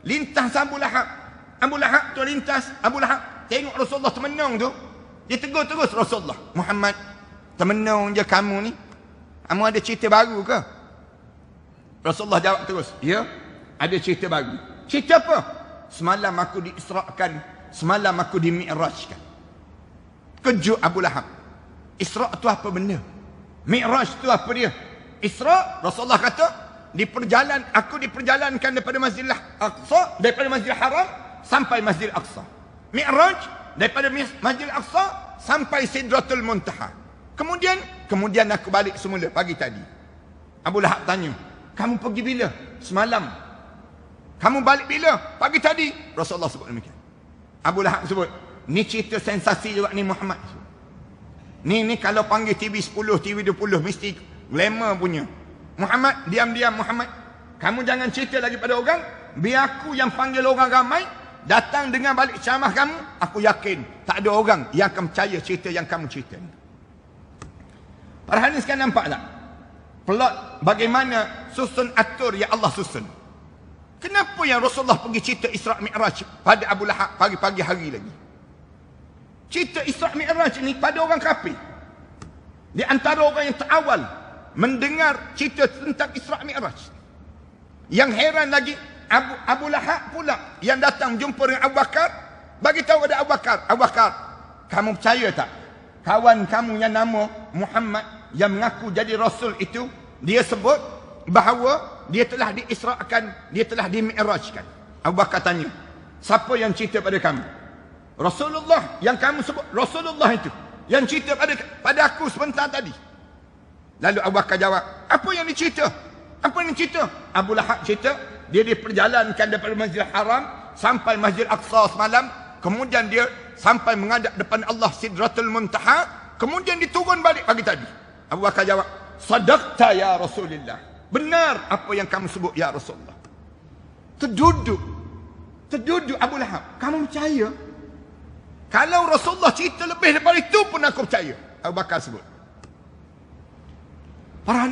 lintas Abu Lahab. Abu Lahab tu lintas. Abu Lahab tengok Rasulullah termenung tu. Dia tegur terus Rasulullah. Muhammad, termenung je kamu ni. Kamu ada cerita baru ke? Rasulullah jawab terus. Ya, ada cerita baru. Cerita apa? Semalam aku diisrakan. Semalam aku dimi'rajkan. Kejut Abu Lahab. Isra' tu apa benda? Mi'raj tu apa dia? Isra', Rasulullah kata, aku diperjalankan daripada Masjidil Aqsa, daripada Masjidil Haram sampai Masjidil Aqsa. Mi'raj daripada Masjidil Aqsa sampai Sidratul Muntaha. Kemudian aku balik semula pagi tadi. Abu Lahab tanya, kamu pergi bila? Semalam. Kamu balik bila? Pagi tadi. Rasulullah sebut demikian. Abu Lahab sebut, ni cerita sensasi juga ni Muhammad. Ni kalau panggil TV 10, TV 20 mesti glamour punya. Muhammad, diam-diam Muhammad. Kamu jangan cerita lagi pada orang. Biar aku yang panggil orang ramai datang dengan balik ceramah kamu. Aku yakin tak ada orang yang akan percaya cerita yang kamu cerita ni. Para hadirin sekalian, nampak tak? Plot bagaimana susun atur yang Allah susun. Kenapa yang Rasulullah pergi cerita Isra' Mi'raj pada Abu Lahab pagi-pagi hari lagi? Cerita Isra' Mi'raj ni pada orang kafir. Di antara orang yang terawal mendengar cerita tentang Isra' Mi'raj. Yang heran lagi, Abu Lahab pula yang datang jumpa dengan Abu Bakar, bagi tahu kepada Abu Bakar, Abu Bakar, kamu percaya tak? Kawan kamu yang nama Muhammad yang mengaku jadi Rasul itu, dia sebut bahawa dia telah diisra'kan, dia telah dimi'rajkan. Abu Bakar tanya, siapa yang cerita pada kamu? Rasulullah yang kamu sebut, Rasulullah itu yang cerita pada aku sebentar tadi. Lalu Abu Bakar jawab, apa yang dicerita? Apa yang dicerita? Abu Lahab cerita, dia diperjalankan daripada Masjidil Haram sampai Masjidil Aqsa semalam, kemudian dia sampai menghadap depan Allah Sidratul Muntaha, kemudian diturun balik pagi tadi. Abu Bakar jawab, sadaqta ya Rasulullah. Benar apa yang kamu sebut ya Rasulullah. Terduduk Abu Lahab. Kamu percaya? Kalau Rasulullah cerita lebih daripada itu pun aku percaya. Abu Bakar sebut. Para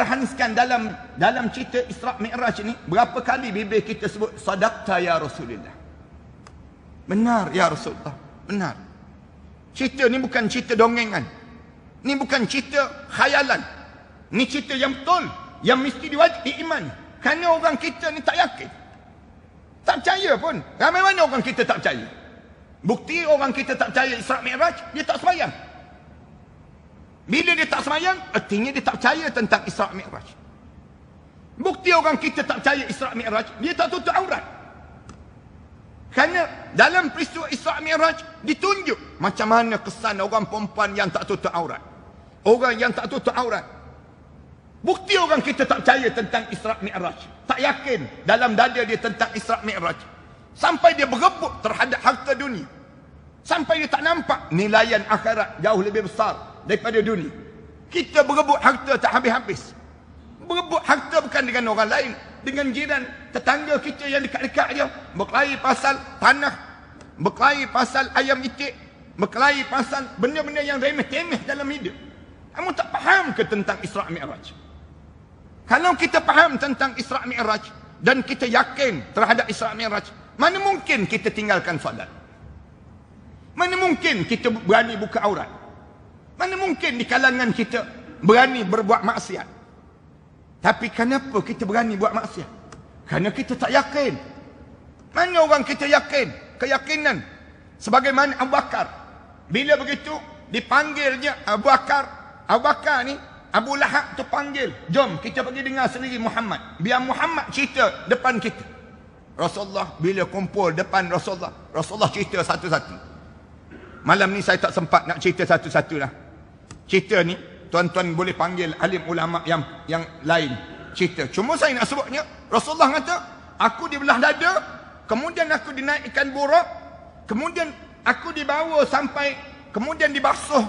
haniskan dalam cerita Isra' Mi'raj ini, berapa kali bibir kita sebut sadaqta ya Rasulullah. Benar ya Rasulullah. Benar. Cerita ni bukan cerita dongengan. Ni bukan cerita khayalan. Ni cerita yang betul, yang mesti diimani. Kerana orang kita ni tak yakin. Tak percaya pun. Ramai mana orang kita tak percaya. Bukti orang kita tak percaya Isra' Mi'raj, dia tak sembahyang. Bila dia tak sembahyang, artinya dia tak percaya tentang Isra' Mi'raj. Bukti orang kita tak percaya Isra' Mi'raj, dia tak tutup aurat. Kerana dalam peristiwa Isra' Mi'raj ditunjuk macam mana kesan orang perempuan yang tak tutup aurat. Orang yang tak tutup aurat. Bukti orang kita tak percaya tentang Isra' Mi'raj. Tak yakin dalam dada dia tentang Isra' Mi'raj. Sampai dia berebut terhadap harta dunia. Sampai dia tak nampak nilaian akhirat jauh lebih besar daripada dunia. Kita berebut harta tak habis-habis. Berebut harta bukan dengan orang lain. dengan jiran, tetangga kita yang dekat-dekat dia. Berkelahi pasal tanah, berkelahi pasal ayam itik, berkelahi pasal benda-benda yang remeh-temeh dalam hidup. Kamu tak faham ke tentang Isra' Mi'raj? Kalau kita faham tentang Isra' Mi'raj dan kita yakin terhadap Isra' Mi'raj, mana mungkin kita tinggalkan solat? Mana mungkin kita berani buka aurat? Mana mungkin di kalangan kita berani berbuat maksiat? Tapi kenapa kita berani buat maksiat? Kerana kita tak yakin. Mana orang kita yakin? Keyakinan. Sebagaimana Abu Bakar. Bila begitu, dipanggilnya Abu Bakar. Abu Bakar ni, Abu Lahab tu panggil. Jom kita pergi dengar sendiri Muhammad. Biar Muhammad cerita depan kita. Rasulullah bila kumpul depan Rasulullah. Rasulullah cerita satu-satu. Malam ni saya tak sempat nak cerita satu-satu lah. Cerita ni, tuan-tuan boleh panggil alim ulama yang lain. Cerita. Cuma saya nak sebutnya, Rasulullah kata, aku dibelah dada, kemudian aku dinaikkan burak, kemudian aku dibawa sampai, kemudian dibasuh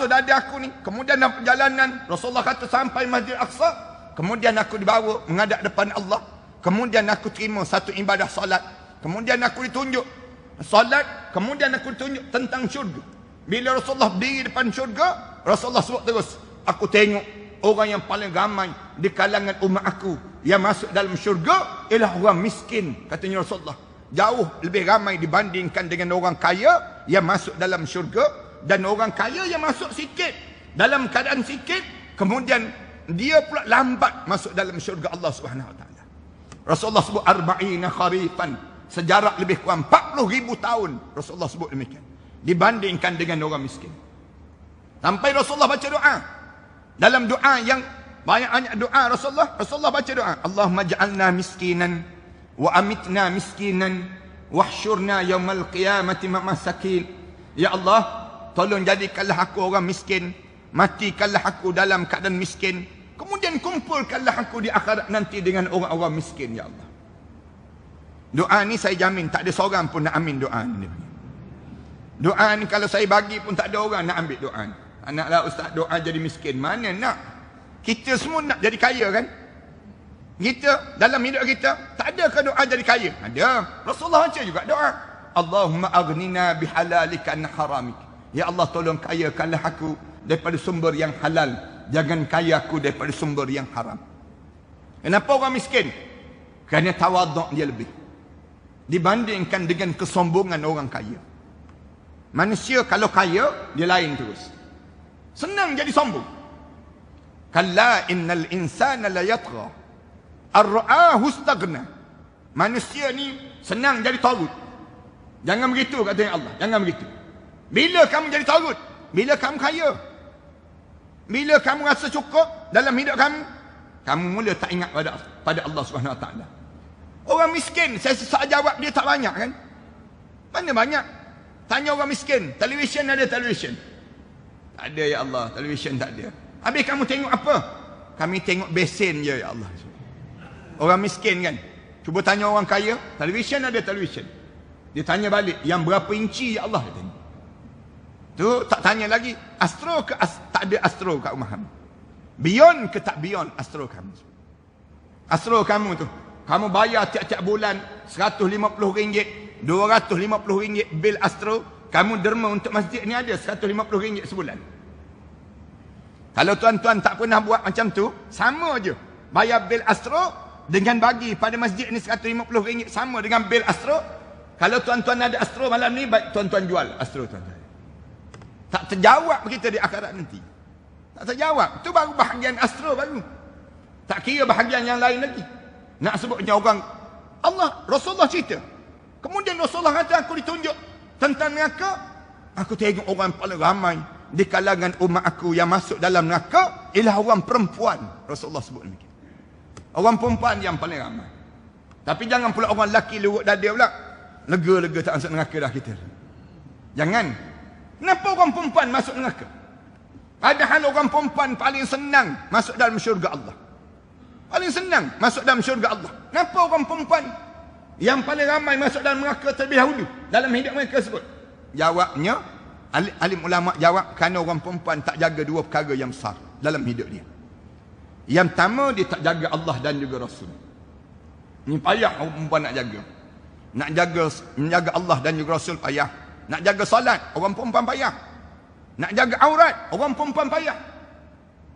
dada aku ni. Kemudian dalam perjalanan, Rasulullah kata sampai Masjid Aqsa, kemudian aku dibawa menghadap depan Allah. Kemudian aku terima satu ibadah solat. Kemudian aku ditunjuk solat, kemudian aku ditunjuk tentang syurga. Bila Rasulullah berdiri depan syurga, Rasulullah sebut terus, aku tengok orang yang paling ramai di kalangan umat aku yang masuk dalam syurga ialah orang miskin, katanya Rasulullah. Jauh lebih ramai dibandingkan dengan orang kaya yang masuk dalam syurga. Dan orang kaya yang masuk sikit, dalam keadaan sikit, kemudian dia pula lambat masuk dalam syurga Allah Subhanahu Wa Taala. Rasulullah sebut arba'ina kharifan, sejarah lebih kurang 40,000 tahun Rasulullah sebut demikian, dibandingkan dengan orang miskin. Sampai Rasulullah baca doa. Dalam doa yang banyak-banyak doa Rasulullah baca doa, Allahumma ja'alna miskinan wa amitna miskinan wahsyurna yaumal qiyamati ma'masakin. Ya Allah, tolong jadikanlah aku orang miskin, matikanlah aku dalam keadaan miskin, kemudian kumpulkanlah aku di akhirat nanti dengan orang-orang miskin, ya Allah. Doa ni saya jamin tak ada seorang pun nak amin doa ni. Doa ni kalau saya bagi pun tak ada orang nak ambil doa ni. Anaklah ustaz doa jadi miskin, mana nak? Kita semua nak jadi kaya kan? Kita dalam hidup kita tak ada ke doa jadi kaya? Ada. Rasulullah baca juga doa, Allahumma aghnina bihalalika an haramik. Ya Allah, tolong kayakanlah aku daripada sumber yang halal, jangan kaya aku daripada sumber yang haram. Kenapa orang miskin? Kerana tawaduk dia lebih dibandingkan dengan kesombongan orang kaya. Manusia kalau kaya, dia lain terus, senang jadi sombong. Kalla innal insana la yatgha ar-ra'ahu istaghna. Manusia ni senang jadi tagut. Jangan begitu, katanya Allah, jangan begitu. Bila kamu jadi tagut? Bila kamu kaya. Bila kamu rasa cukup dalam hidup kamu mula tak ingat pada Allah Subhanahu Wa Taala. Orang miskin, saya sesak jawab dia tak banyak kan? Mana banyak? Tanya orang miskin, televisyen ada televisyen? Tak ada, ya Allah, televisyen tak ada. Habis kamu tengok apa? Kami tengok besen je, ya Allah. Orang miskin kan? Cuba tanya orang kaya, televisyen ada televisyen. Dia tanya balik, yang berapa inci, ya Allah? Dia tanya. Tu tak tanya lagi, astro ke tak ada astro kat rumah kamu? Beyond ke tak beyond astro kamu? Astro kamu tu, kamu bayar tiap-tiap bulan RM150, RM250 bil astro. Kamu derma untuk masjid ni ada RM150 sebulan. Kalau tuan-tuan tak pernah buat macam tu, sama je. Bayar bil astro dengan bagi pada masjid ni RM150 sama dengan bil astro. Kalau tuan-tuan ada astro malam ni, baik tuan-tuan jual astro tuan-tuan. Tak terjawab kita di akhirat nanti. Tak terjawab. Itu baru bahagian astro baru. Tak kira bahagian yang lain lagi. Nak sebutnya orang Allah, Rasulullah cerita. Kemudian Rasulullah kata, aku ditunjuk tentang neraka. Aku tengok orang paling ramai di kalangan umat aku yang masuk dalam neraka ialah orang perempuan. Rasulullah sebut demikian. Orang perempuan yang paling ramai. Tapi jangan pula orang lelaki lurut dada pula. Lega-lega tak masuk neraka dah kita. Jangan. Kenapa orang perempuan masuk neraka? Padahal orang perempuan paling senang masuk dalam syurga Allah. Paling senang masuk dalam syurga Allah. Kenapa orang perempuan yang paling ramai masuk dalam neraka terlebih dahulu dalam hidup mereka sebut? Jawabnya, alim ulama jawab, kerana orang perempuan tak jaga dua perkara yang besar dalam hidup dia. Yang pertama, dia tak jaga Allah dan juga Rasul. Ni payah orang perempuan nak jaga. Nak menjaga Allah dan juga Rasul payah. Nak jaga solat, orang perempuan payah. Nak jaga aurat, orang perempuan payah.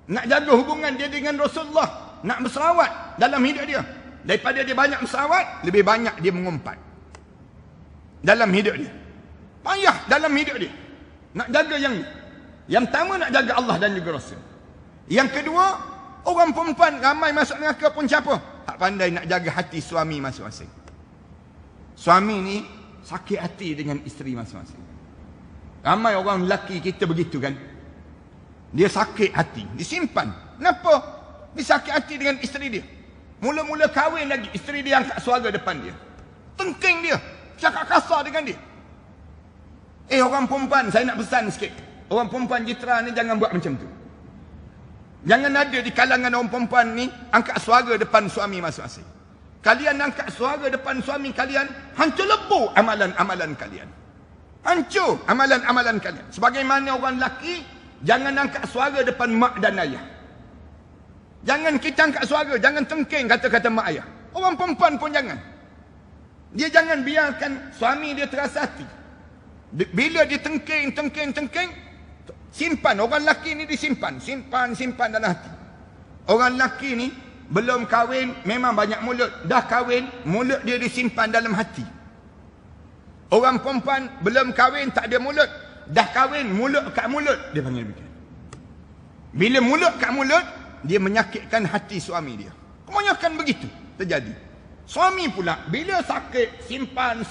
Nak jaga hubungan dia dengan Rasulullah, nak berselawat dalam hidup dia. Daripada dia banyak berselawat, lebih banyak dia mengumpat dalam hidup dia. Payah dalam hidup dia. Nak jaga yang ni. Yang pertama nak jaga Allah dan juga Rasul. Yang kedua, orang perempuan ramai masuk neraka pun siapa? Tak pandai nak jaga hati suami masing-masing. Suami ni sakit hati dengan isteri masing-masing. Ramai orang lelaki kita begitu kan. Dia sakit hati, disimpan. Kenapa? Dia sakit hati dengan isteri dia. Mula-mula kahwin lagi, isteri dia angkat suara depan dia. Tengking dia, cakap kasar dengan dia. Orang perempuan, saya nak pesan sikit. Orang perempuan jitra ni jangan buat macam tu. Jangan ada di kalangan orang perempuan ni angkat suara depan suami masing-masing. Kalian angkat suara depan suami kalian, hancur lebur amalan-amalan kalian. Hancur amalan-amalan kalian. Sebagaimana orang lelaki, jangan angkat suara depan mak dan ayah. Jangan kita angkat suara, jangan tengking kata-kata mak ayah. Orang perempuan pun jangan. Dia jangan biarkan suami dia terasa hati. Bila dia tengking, simpan. Orang lelaki ni disimpan. Simpan dalam hati. Orang lelaki ni belum kahwin, memang banyak mulut. Dah kahwin, mulut dia disimpan dalam hati. Orang perempuan belum kahwin, tak ada mulut. Dah kahwin, mulut kat mulut. Dia panggil begitu. Bila mulut kat mulut, dia menyakitkan hati suami dia. Kebanyakan begitu terjadi. Suami pula, bila sakit, simpan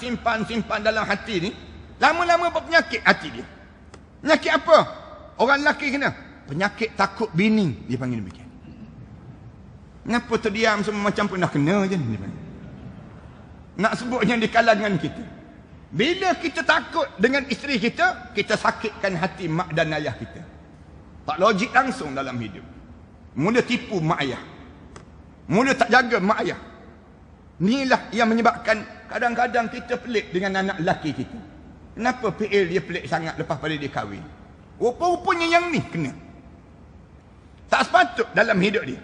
dalam hati ni, lama-lama berpenyakit hati dia. Penyakit apa? Orang lelaki kena penyakit takut bini, dia panggil begitu. Kenapa terdiam semua macam pun dah kena je ni? Nak sebutnya di kalangan kita. Bila kita takut dengan isteri kita, kita sakitkan hati mak dan ayah kita. Tak logik langsung dalam hidup. Mula tipu mak ayah. Mula tak jaga mak ayah. Inilah yang menyebabkan kadang-kadang kita pelik dengan anak lelaki kita. Kenapa PL dia pelik sangat lepas pada dia kahwin? Rupa-rupanya yang ni kena. Tak sepatut dalam hidup dia.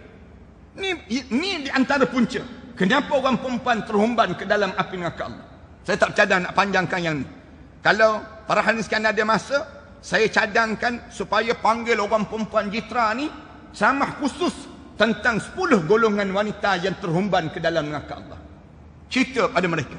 Ni di antara punca. Kenapa orang perempuan terhumban ke dalam api neraka Allah? Saya tak cadang nak panjangkan yang ni. Kalau para hadirin sekalian ada masa, saya cadangkan supaya panggil orang perempuan jitra ni ceramah khusus tentang 10 golongan wanita yang terhumban ke dalam neraka Allah. Cerita pada mereka.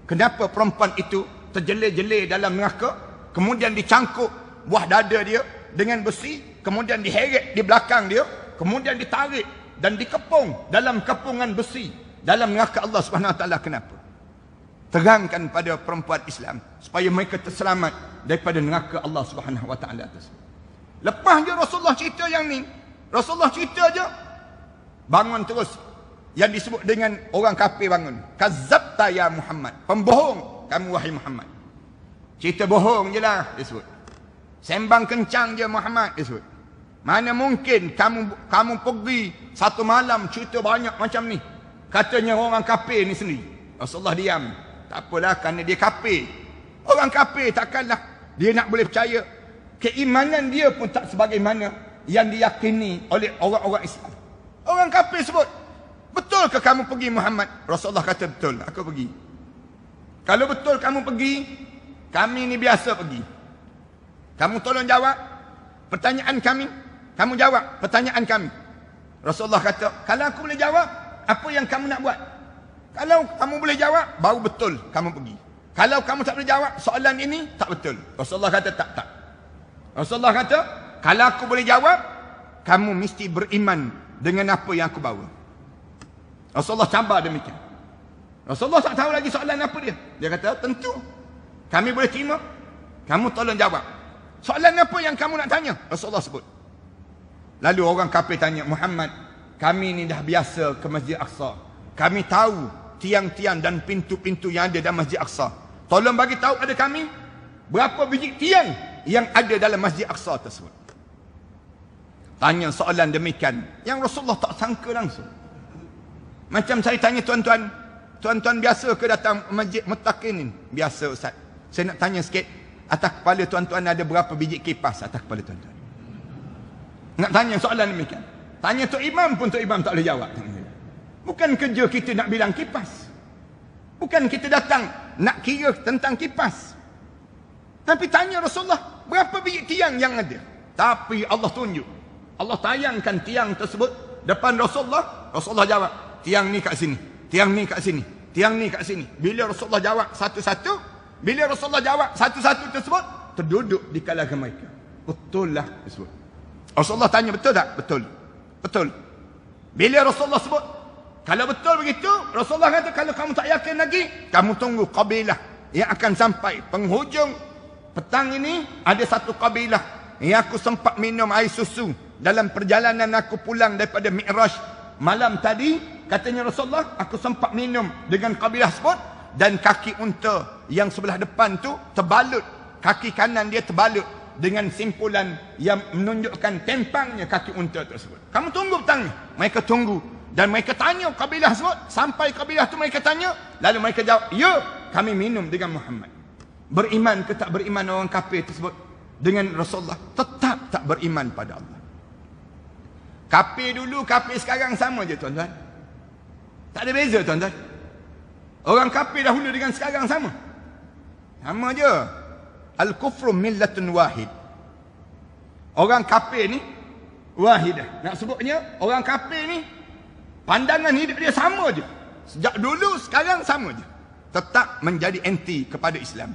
Kenapa perempuan itu terjelir-jelir dalam neraka, kemudian dicangkuk buah dada dia dengan besi, kemudian diheret di belakang dia, kemudian ditarik dan dikepung dalam kepungan besi dalam neraka Allah Subhanahu Wa Taala. Kenapa? Terangkan pada perempuan Islam supaya mereka terselamat daripada neraka Allah Subhanahu Wa Taala tersebut. Lepas je Rasulullah cerita yang ni, Rasulullah cerita je, bangun terus yang disebut dengan orang kafir bangun. Kazzabta ya Muhammad. Pembohong kamu wahai Muhammad. Cerita bohong je lah disebut. Sembang kencang je Muhammad disebut. Mana mungkin kamu pergi satu malam cerita banyak macam ni. Katanya orang kafir ni sendiri. Rasulullah diam. Tak apalah, kerana dia kafir. Orang kafir takkanlah dia nak boleh percaya. Keimanan dia pun tak sebagaimana yang diyakini oleh orang-orang Islam. Orang kafir sebut, betul ke kamu pergi Muhammad? Rasulullah kata betul, aku pergi. Kalau betul kamu pergi, kami ni biasa pergi. Kamu tolong jawab pertanyaan kami. Kamu jawab pertanyaan kami. Rasulullah kata, kalau aku boleh jawab, apa yang kamu nak buat? Kalau kamu boleh jawab, baru betul kamu pergi. Kalau kamu tak boleh jawab soalan ini, tak betul. Rasulullah kata tak. Rasulullah kata, kalau aku boleh jawab, kamu mesti beriman dengan apa yang aku bawa. Rasulullah cabar demikian. Rasulullah tak tahu lagi soalan apa dia. Dia kata, tentu kami boleh terima. Kamu tolong jawab. Soalan apa yang kamu nak tanya? Rasulullah sebut. Lalu orang kafir tanya, Muhammad, kami ni dah biasa ke Masjid Aqsa. Kami tahu tiang-tiang dan pintu-pintu yang ada dalam Masjid Aqsa. Tolong bagi tahu pada kami berapa biji tiang yang ada dalam Masjid Aqsa tersebut. Tanya soalan demikian yang Rasulullah tak sangka langsung. Macam saya tanya tuan-tuan biasa ke datang Masjid Muttaqin ni? Biasa Ustaz. Saya nak tanya sikit, atas kepala tuan-tuan ada berapa biji kipas atas kepala tuan-tuan? Nak tanya soalan demikian. Tanya Tok Imam pun Tok Imam tak boleh jawab. Bukan kerja kita nak bilang kipas. Bukan kita datang nak kira tentang kipas. Tapi tanya Rasulullah, berapa biji tiang yang ada? Tapi Allah tunjuk. Allah tayangkan tiang tersebut depan Rasulullah. Rasulullah jawab, tiang ni kat sini, tiang ni kat sini, tiang ni kat sini. Bila Rasulullah jawab satu-satu, bila Rasulullah jawab satu-satu tersebut, terduduk di kalangan mereka. Betul lah tersebut. Rasulullah tanya, betul tak? Betul. Betul. Bila Rasulullah sebut, kalau betul begitu, Rasulullah kata, kalau kamu tak yakin lagi, kamu tunggu kabilah yang akan sampai penghujung petang ini. Ada satu kabilah yang aku sempat minum air susu dalam perjalanan aku pulang daripada Mi'raj malam tadi. Katanya Rasulullah, aku sempat minum dengan kabilah sebut, dan kaki unta yang sebelah depan tu terbalut, kaki kanan dia terbalut dengan simpulan yang menunjukkan tempangnya kaki unta tersebut. Kamu tunggu petang ni. Mereka tunggu dan mereka tanya kabilah sebut. Sampai kabilah tu mereka tanya, lalu mereka jawab, ya, kami minum dengan Muhammad. Beriman ke tak beriman orang kafir tersebut dengan Rasulullah? Tetap tak beriman pada Allah. Kafir dulu, kafir sekarang sama je tuan-tuan. Tak ada beza tuan-tuan. Orang kafir dahulu dengan sekarang sama. Sama je. Al-kufru millatun wahid. Orang kafir ni wahidah. Nak sebutnya, orang kafir ni pandangan hidup dia sama je. Sejak dulu, sekarang sama je. Tetap menjadi anti kepada Islam.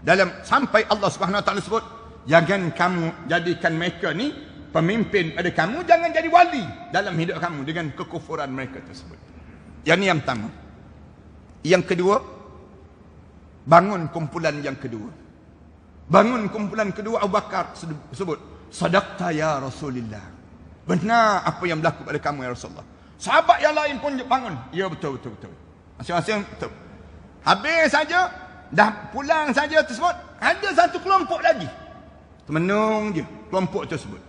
Dalam sampai Allah Subhanahu Wa Taala sebut, jangan kamu jadikan mereka ni pemimpin pada kamu, jangan jadi wali dalam hidup kamu dengan kekufuran mereka tersebut. Yang ni yang pertama. Yang kedua, bangun kumpulan yang kedua. Bangun kumpulan kedua, Abu Bakar sebut, sadaqta ya Rasulullah. Benar apa yang berlaku pada kamu ya Rasulullah. Sahabat yang lain pun bangun. Ya, betul. Masing-masing betul. Habis saja, dah pulang saja tersebut, ada satu kelompok lagi. Termenung je kelompok tersebut.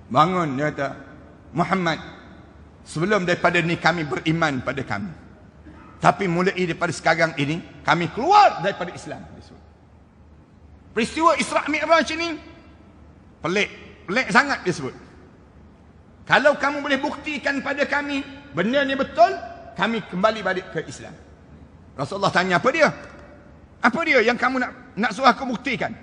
Bangun, dia kata, Muhammad, sebelum daripada ni kami beriman pada kami. Tapi mulai daripada sekarang ini, kami keluar daripada Islam. Peristiwa Isra' Mi'raj ini pelik sangat disebut. Kalau kamu boleh buktikan pada kami benda ni betul, kami kembali balik ke Islam. Rasulullah tanya, apa dia? Apa dia yang kamu nak suruh aku buktikan?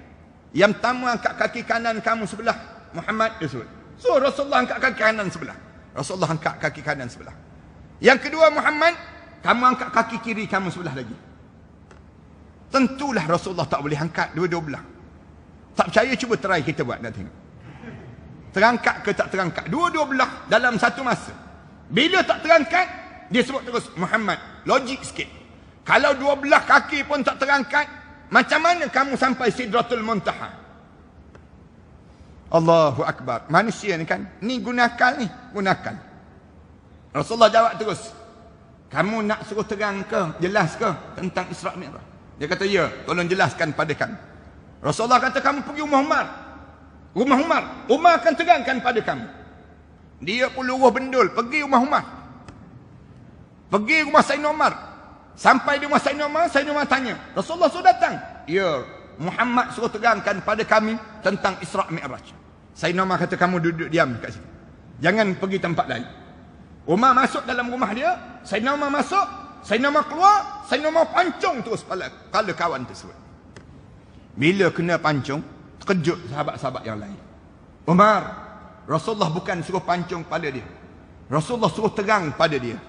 Yang pertama, angkat kaki kanan kamu sebelah. Muhammad disebut. So Rasulullah angkat kaki kanan sebelah. Rasulullah angkat kaki kanan sebelah. Yang kedua, Muhammad, kamu angkat kaki kiri kamu sebelah lagi. Tentulah Rasulullah tak boleh angkat dua-dua belah. Tak percaya, cuba try kita buat, nak tengok. Terangkat ke tak terangkat? Dua-dua belah dalam satu masa. Bila tak terangkat, dia sebut terus Muhammad. Logik sikit. Kalau dua belah kaki pun tak terangkat, macam mana kamu sampai Sidratul Muntaha? Allahu Akbar. Manusia ni kan, ni guna akal ni. Guna akal. Rasulullah jawab terus, kamu nak suruh terang ke, jelas ke tentang Isra' Mi'raj? Dia kata, ya, tolong jelaskan pada kami. Rasulullah kata, kamu pergi rumah Umar. Rumah Umar. Umar akan terangkan pada kamu. Dia pun luruh bendul, pergi rumah Umar. Pergi rumah Sayyidina Umar. Sampai di rumah Sayyidina Umar tanya, Rasulullah sudah datang? Ya, Muhammad suruh terangkan pada kami tentang Isra' Mi'raj. Sayyidina Umar kata, kamu duduk diam kat sini. Jangan pergi tempat lain. Umar masuk dalam rumah dia, Sayyidina Umar masuk, Sayyidina Umar keluar, Sayyidina Umar pancung terus kepala kawan tersebut. Bila kena pancung, terkejut sahabat-sahabat yang lain. Umar, Rasulullah bukan suruh pancung pada dia. Rasulullah suruh terang pada dia.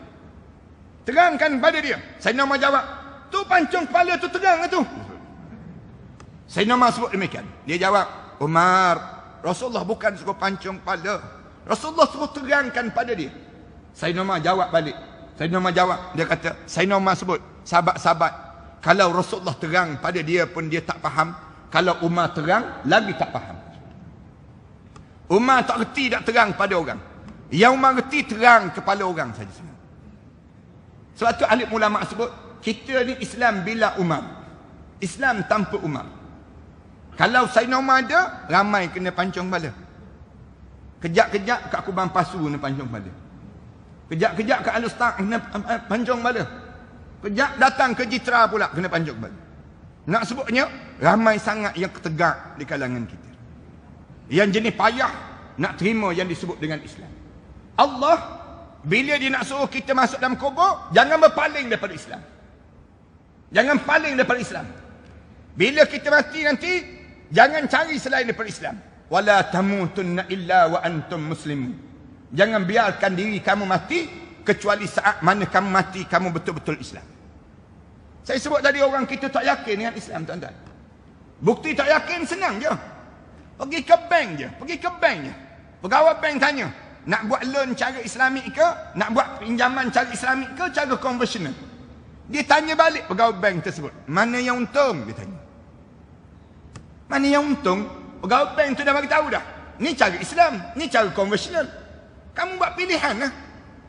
Terangkan pada dia. Sayyidina Umar jawab, tu pancung kepala tu terang tu. Sayyidina Umar sebut demikian. Dia jawab, Umar, Rasulullah bukan suruh pancung kepala. Rasulullah suruh terangkan pada dia. Sayyidina Umar jawab balik. Sayyidina Umar jawab, dia kata, Sayyidina Umar sebut, sahabat-sahabat, kalau Rasulullah terang pada dia pun dia tak faham. Kalau Umar terang, lagi tak faham. Umar tak reti tak terang pada orang. Yang Umar reti terang kepala orang saja. Sebab tu ahli ulama sebut, kita ni Islam bila Umar. Islam tanpa Umar. Kalau Sayyidina Umar ada, ramai kena pancung kepala. Kejap-kejap kat Kubang Pasu kena pancung kepala. Kejap-kejap kat Al-Ustaz kena pancung kepala. Kejap datang ke Jitra pula kena pancung kepala. Nak sebutnya, ramai sangat yang ketegak di kalangan kita. Yang jenis payah nak terima yang disebut dengan Islam. Allah bila dia nak suruh kita masuk dalam kubur, jangan berpaling daripada Islam. Jangan paling daripada Islam. Bila kita mati nanti, jangan cari selain daripada Islam. Wala tamutunna illa wa antum muslimun. Jangan biarkan diri kamu mati kecuali saat mana kamu mati kamu betul-betul Islam. Saya sebut tadi orang kita tak yakin dengan Islam, tuan-tuan. Bukti tak yakin senang je. Pergi ke bank je, Pegawai bank tanya, nak buat loan cara Islamik ke, nak buat pinjaman cara Islamik ke, cara konvensional? Dia tanya balik pegawai bank tersebut, mana yang untung? Dia tanya. Mana yang untung? Pegawai bank tu dah bagi tahu dah. Ni cara Islam, ni cara konvensional. Kamu buat pilihan lah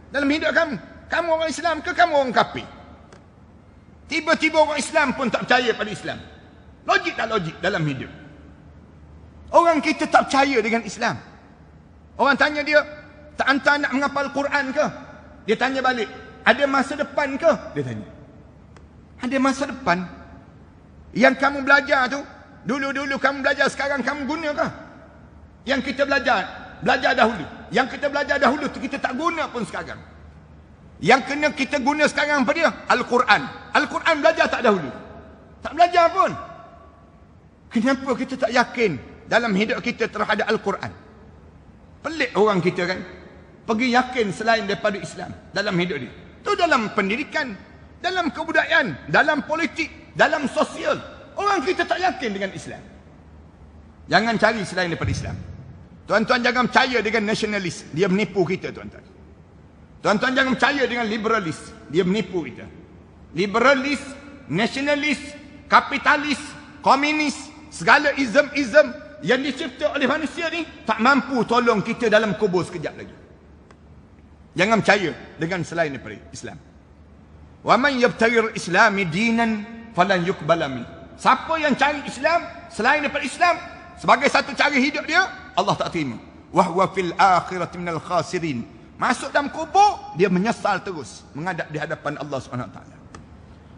dalam hidup kamu. Kamu orang Islam ke kamu orang kafir? Tiba-tiba orang Islam pun tak percaya pada Islam. Logik tak logik dalam hidup? Orang kita tak percaya dengan Islam. Orang tanya dia, tak hantar nak menghafal Quran ke? Dia tanya balik, ada masa depan ke? Dia tanya. Ada masa depan? Yang kamu belajar tu, dulu-dulu kamu belajar, sekarang kamu guna ke? Yang kita belajar dahulu. Yang kita belajar dahulu tu kita tak guna pun sekarang. Yang kena kita guna sekarang apa dia? Al-Quran. Al-Quran belajar tak dahulu? Tak belajar pun. Kenapa kita tak yakin dalam hidup kita terhadap Al-Quran? Pelik orang kita kan. Pergi yakin selain daripada Islam dalam hidup dia. Itu dalam pendidikan, dalam kebudayaan, dalam politik, dalam sosial. Orang kita tak yakin dengan Islam. Jangan cari selain daripada Islam. Tuan-tuan jangan percaya dengan nasionalis. Dia menipu kita, tuan-tuan. Tuan-tuan jangan percaya dengan liberalis. Dia menipu kita. Liberalis, nasionalis, kapitalis, komunis, segala ism-ism yang dicipta oleh manusia ni tak mampu tolong kita dalam kubur sekejap lagi. Jangan percaya dengan selain daripada Islam. Wa man yabtaghi al-islami dinan falan yuqbala min. Siapa yang cari Islam selain daripada Islam sebagai satu cara hidup dia, Allah tak terima. Wa huwa fil akhirati minal khasirin. Masuk dalam kubur, dia menyesal terus menghadap di hadapan Allah Subhanahu Wa Taala.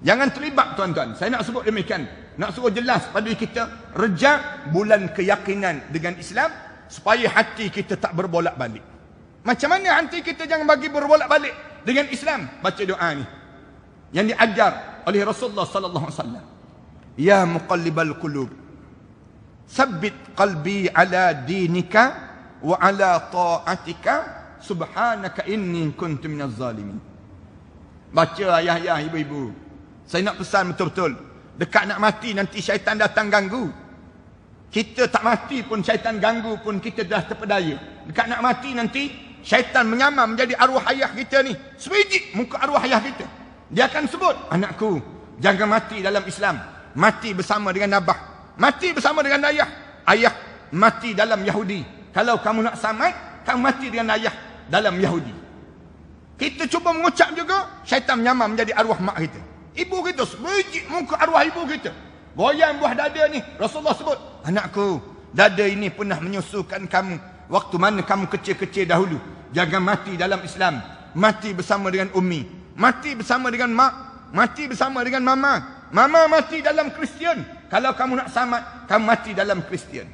Jangan terlibat, tuan-tuan. Saya nak sebut demikian. Nak suruh jelas pada kita, rejak bulan keyakinan dengan Islam supaya hati kita tak berbolak-balik. Macam mana hati kita jangan bagi berbolak-balik dengan Islam? Baca doa ni yang diajar oleh Rasulullah sallallahu alaihi wasallam. Ya muqallibal qulub, sabbit qalbi ala dinika wa ala ta'atika subhanaka inni kuntu minaz zalimin. Baca ayah-ayah, ibu-ibu. Saya nak pesan betul-betul. Dekat nak mati nanti syaitan datang ganggu. Kita tak mati pun syaitan ganggu pun kita dah terpedaya. Dekat nak mati nanti syaitan menyamar menjadi arwah ayah kita ni. Sebiji muka arwah ayah kita. Dia akan sebut, anakku, jangan mati dalam Islam. Mati bersama dengan Abah. Mati bersama dengan ayah. Ayah mati dalam Yahudi. Kalau kamu nak selamat, kamu mati dengan ayah dalam Yahudi. Kita cuba mengucap juga, syaitan menyamar menjadi arwah mak kita. Ibu kita, sebiji muka arwah ibu kita. Goyang buah dada ni. Rasulullah sebut, anakku, dada ini pernah menyusukan kamu waktu mana kamu kecil-kecil dahulu. Jangan mati dalam Islam. Mati bersama dengan ummi. Mati bersama dengan mak. Mati bersama dengan mama. Mama mati dalam Kristian. Kalau kamu nak selamat, kamu mati dalam Kristian.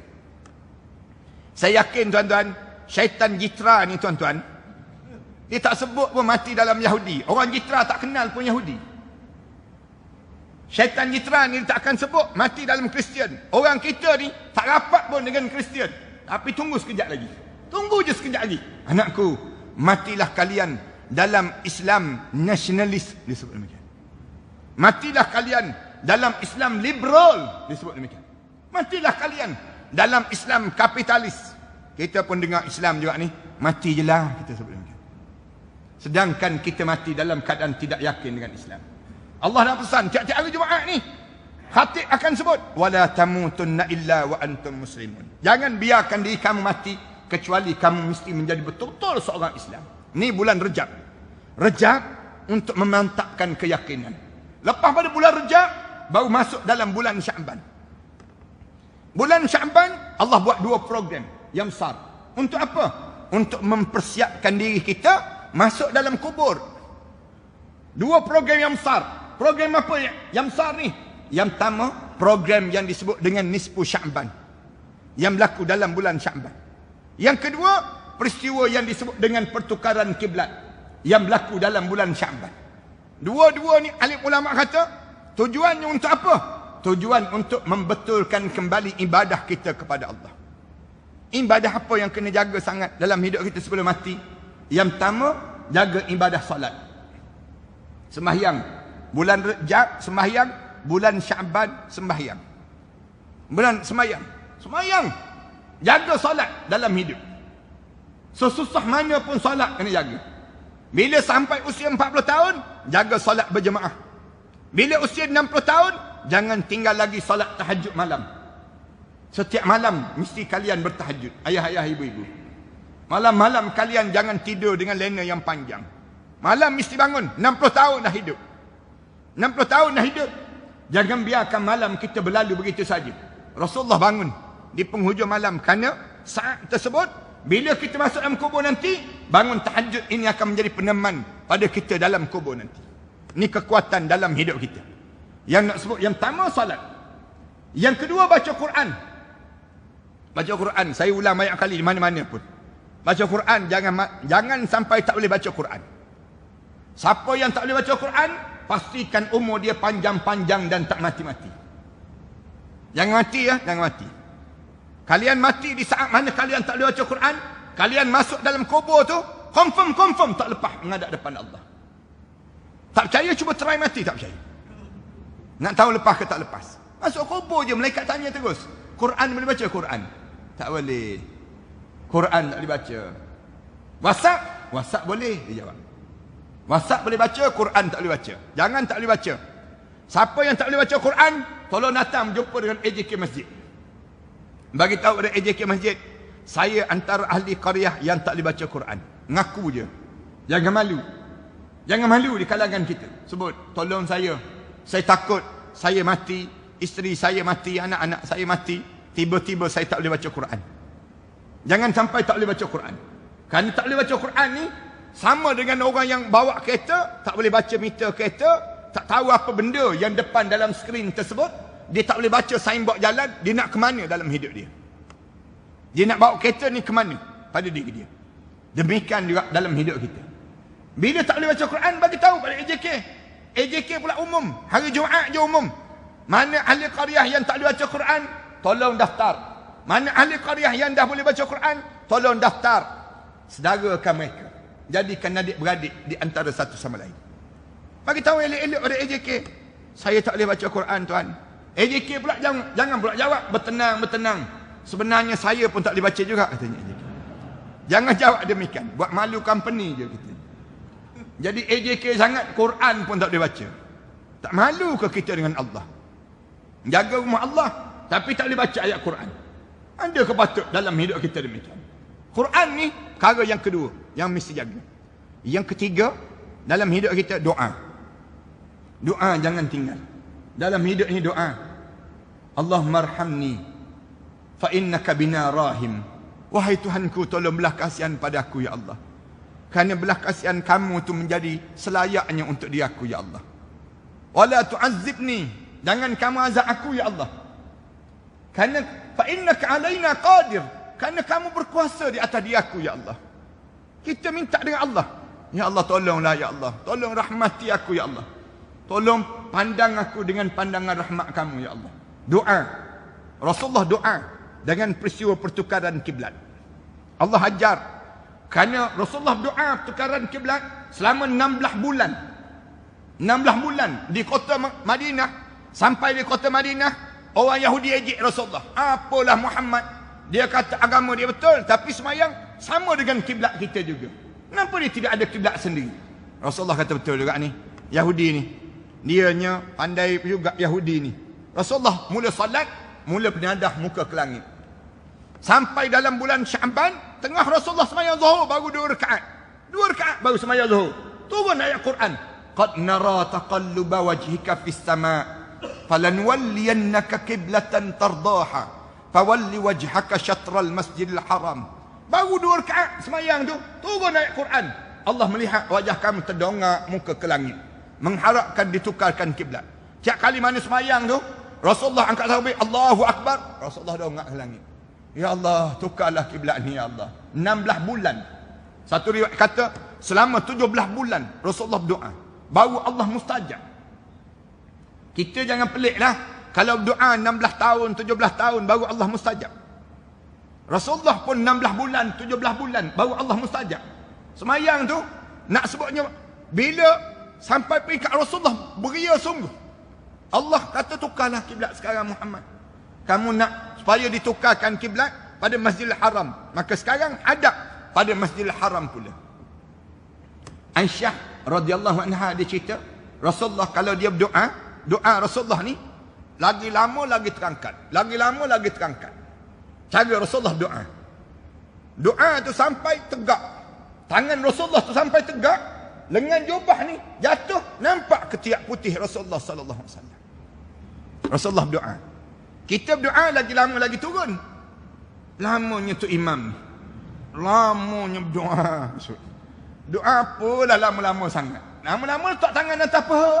Saya yakin, tuan-tuan, syaitan jitra ni, tuan-tuan, dia tak sebut pun mati dalam Yahudi. Orang jitra tak kenal pun Yahudi. Syaitan jitra ni tak akan sebut mati dalam Kristian. Orang kita ni tak rapat pun dengan Kristian. Tapi tunggu sekejap lagi. Tunggu je sekejap lagi. Anakku, matilah kalian dalam Islam nasionalis. Disebut demikian. Matilah kalian dalam Islam liberal. Disebut demikian. Matilah kalian dalam Islam kapitalis. Kita pun dengar Islam juga ni. Mati je lah, kita sebut demikian. Sedangkan kita mati dalam keadaan tidak yakin dengan Islam. Allah nak pesan tiap-tiap hari Jumaat ni, khatib akan sebut, wala tamutunna illa wa antum muslimun. Jangan biarkan diri kamu mati kecuali kamu mesti menjadi betul-betul seorang Islam. Ni bulan Rejab. Rejab untuk memantapkan keyakinan. Lepas pada bulan Rejab baru masuk dalam bulan Sya'ban. Bulan Sya'ban Allah buat dua program yang besar. Untuk apa? Untuk mempersiapkan diri kita masuk dalam kubur. Dua program yang besar. Program apa yang besar ni? Yang pertama, program yang disebut dengan Nisfu Sya'ban, yang berlaku dalam bulan Sya'ban. Yang kedua, peristiwa yang disebut dengan pertukaran kiblat. yang berlaku dalam bulan Syaban. Dua-dua ni alim ulama kata tujuannya untuk apa? Tujuan untuk membetulkan kembali ibadah kita kepada Allah. Ibadah apa yang kena jaga sangat dalam hidup kita sebelum mati? Yang pertama, jaga ibadah solat. Sembahyang. Bulan Rejab, sembahyang. Bulan Syaban, sembahyang. Bulan sembahyang. Sembahyang. Jaga solat dalam hidup. Sesusah mana pun solat kena jaga. Bila sampai usia 40 tahun, jaga solat berjemaah. Bila usia 60 tahun, jangan tinggal lagi solat tahajud malam. Setiap malam mesti kalian bertahajud. Ayah-ayah, ibu-ibu. Malam-malam kalian jangan tidur dengan lena yang panjang. Malam mesti bangun. 60 tahun dah hidup. 60 tahun dah hidup. Jangan biarkan malam kita berlalu begitu saja. Rasulullah bangun di penghujung malam. Kerana saat tersebut, bila kita masuk dalam kubur nanti, bangun tahajud ini akan menjadi peneman pada kita dalam kubur nanti. Ini kekuatan dalam hidup kita. Yang nak sebut, yang pertama salat. Yang kedua baca Quran. Baca Quran, saya ulang banyak kali di mana-mana pun. Baca Quran, jangan sampai tak boleh baca Quran. Siapa yang tak boleh baca Quran, pastikan umur dia panjang-panjang dan tak mati-mati. Jangan mati ya, jangan mati. Kalian mati di saat mana kalian tak boleh baca Quran, kalian masuk dalam kubur tu, confirm tak lepas menghadap depan Allah. Tak percaya, cuba try mati, tak percaya. Nak tahu lepas ke tak lepas. Masuk kubur je, malaikat tanya terus. Quran boleh baca Quran? Tak boleh. Quran tak boleh baca. WhatsApp boleh, dia jawab. WhatsApp boleh baca, Quran tak boleh baca. Jangan tak boleh baca. Siapa yang tak boleh baca Quran, tolong datang jumpa dengan AJK Masjid. Bagi tahu pada AJK Masjid, saya antara ahli qaryah yang tak boleh baca Quran. Ngaku je. Jangan malu. Jangan malu di kalangan kita. Sebut, tolong saya takut saya mati, isteri saya mati, anak-anak saya mati, tiba-tiba saya tak boleh baca Quran. Jangan sampai tak boleh baca Quran. Kerana tak boleh baca Quran ni sama dengan orang yang bawa kereta, tak boleh baca meter kereta, tak tahu apa benda yang depan dalam skrin tersebut, dia tak boleh baca signboard jalan, dia nak ke mana dalam hidup dia. Dia nak bawa kereta ni ke mana pada diri dia. Demikian juga dalam hidup kita. Bila tak boleh baca Quran, bagi tahu pada AJK. AJK pula umum, hari Jumaat je umum. Mana ahli qaryah yang tak boleh baca Quran, tolong daftar. Mana ahli qaryah yang dah boleh baca Quran, tolong daftar. Sedarakan mereka. Jadikan adik-beradik di antara satu sama lain. Bagi tahu elok-elok pada AJK. Saya tak boleh baca Quran, tuan. AJK pula jangan pula jawab bertenang. Sebenarnya saya pun tak boleh baca juga, katanya AJK. Jangan jawab demikian. Buat malu company je kita. Jadi AJK sangat, Quran pun tak boleh baca. Tak malu ke kita dengan Allah? Jaga rumah Allah, tapi tak boleh baca ayat Quran. Ada ke patut dalam hidup kita demikian? Quran ni perkara yang kedua yang mesti jaga. Yang ketiga, dalam hidup kita doa. Doa jangan tinggal. Dalam hidup ini doa. Allahumma arhamni fa innaka bina rahim. Wahai Tuhanku, tolong belah kasihan padaku ya Allah. Kerana belah kasihan kamu tu menjadi selayaknya untuk diriku ya Allah. Wala tu'azzibni, jangan kamu azab aku ya Allah. Kerana fa innaka alaina qadir, kerana kamu berkuasa di atas diriku ya Allah. Kita minta dengan Allah, ya Allah tolonglah ya Allah, tolong rahmati aku ya Allah. Tolong pandang aku dengan pandangan rahmat kamu ya Allah. Doa. Rasulullah doa dengan peristiwa pertukaran kiblat. Allah ajar. Kerana Rasulullah doa pertukaran kiblat selama 16 bulan. 16 bulan di kota Madinah. Sampai di kota Madinah, orang Yahudi ejek Rasulullah. Apalah Muhammad, dia kata agama dia betul, tapi semayang sama dengan kiblat kita juga. Kenapa dia tidak ada kiblat sendiri? Rasulullah kata betul juga ni. Yahudi ni, dianya pandai juga Yahudi ni. Rasulullah mula salat, mula penadah muka ke langit. Sampai dalam bulan Syaban, tengah Rasulullah semayang zuhur, baru 2 rakaat. 2 rakaat baru semayang zuhur. Turun ayat Quran. Qad nara taqalluba wajhika fis sama' falanwalliyannaka qiblatan tardaha fawalli wajhaka syatral masjidil haram. Baru 2 rakaat semayang tu, turun ayat Quran. Allah melihat wajah kamu terdongak muka ke langit, mengharapkan ditukarkan kiblat. Tiap kali mana semayang tu, Rasulullah angkat takbir, Allahu Akbar, Rasulullah dongak ke langit. Ya Allah, tukarlah kiblat ni ya Allah. 16 bulan Satu riwayat kata, selama 17 bulan Rasulullah berdoa, baru Allah mustajab. Kita jangan peliklah, kalau doa 16 tahun, 17 tahun, baru Allah mustajab. Rasulullah pun 16 bulan, 17 bulan, baru Allah mustajab. Semayang tu, nak sebutnya, bila sampai peringkat Rasulullah, beria sungguh. Allah kata, tukarlah kiblat sekarang Muhammad. Kamu nak supaya ditukarkan kiblat pada Masjidil Haram, maka sekarang hadap pada Masjidil Haram pula. Aisyah radhiyallahu anha dia cerita, Rasulullah kalau dia berdoa, doa Rasulullah ni lagi lama lagi terangkat, lagi lama lagi terangkat. Cara Rasulullah doa, doa tu sampai tegak, tangan Rasulullah tu sampai tegak, lengan jubah ni jatuh, nampak ketiak putih Rasulullah sallallahu alaihi wasallam. Rasulullah berdoa. Kita berdoa lagi lama lagi turun. Lamanya tu imam, lamanya berdoa. Doa apalah lama-lama sangat. Lama-lama letak tangan atas paha.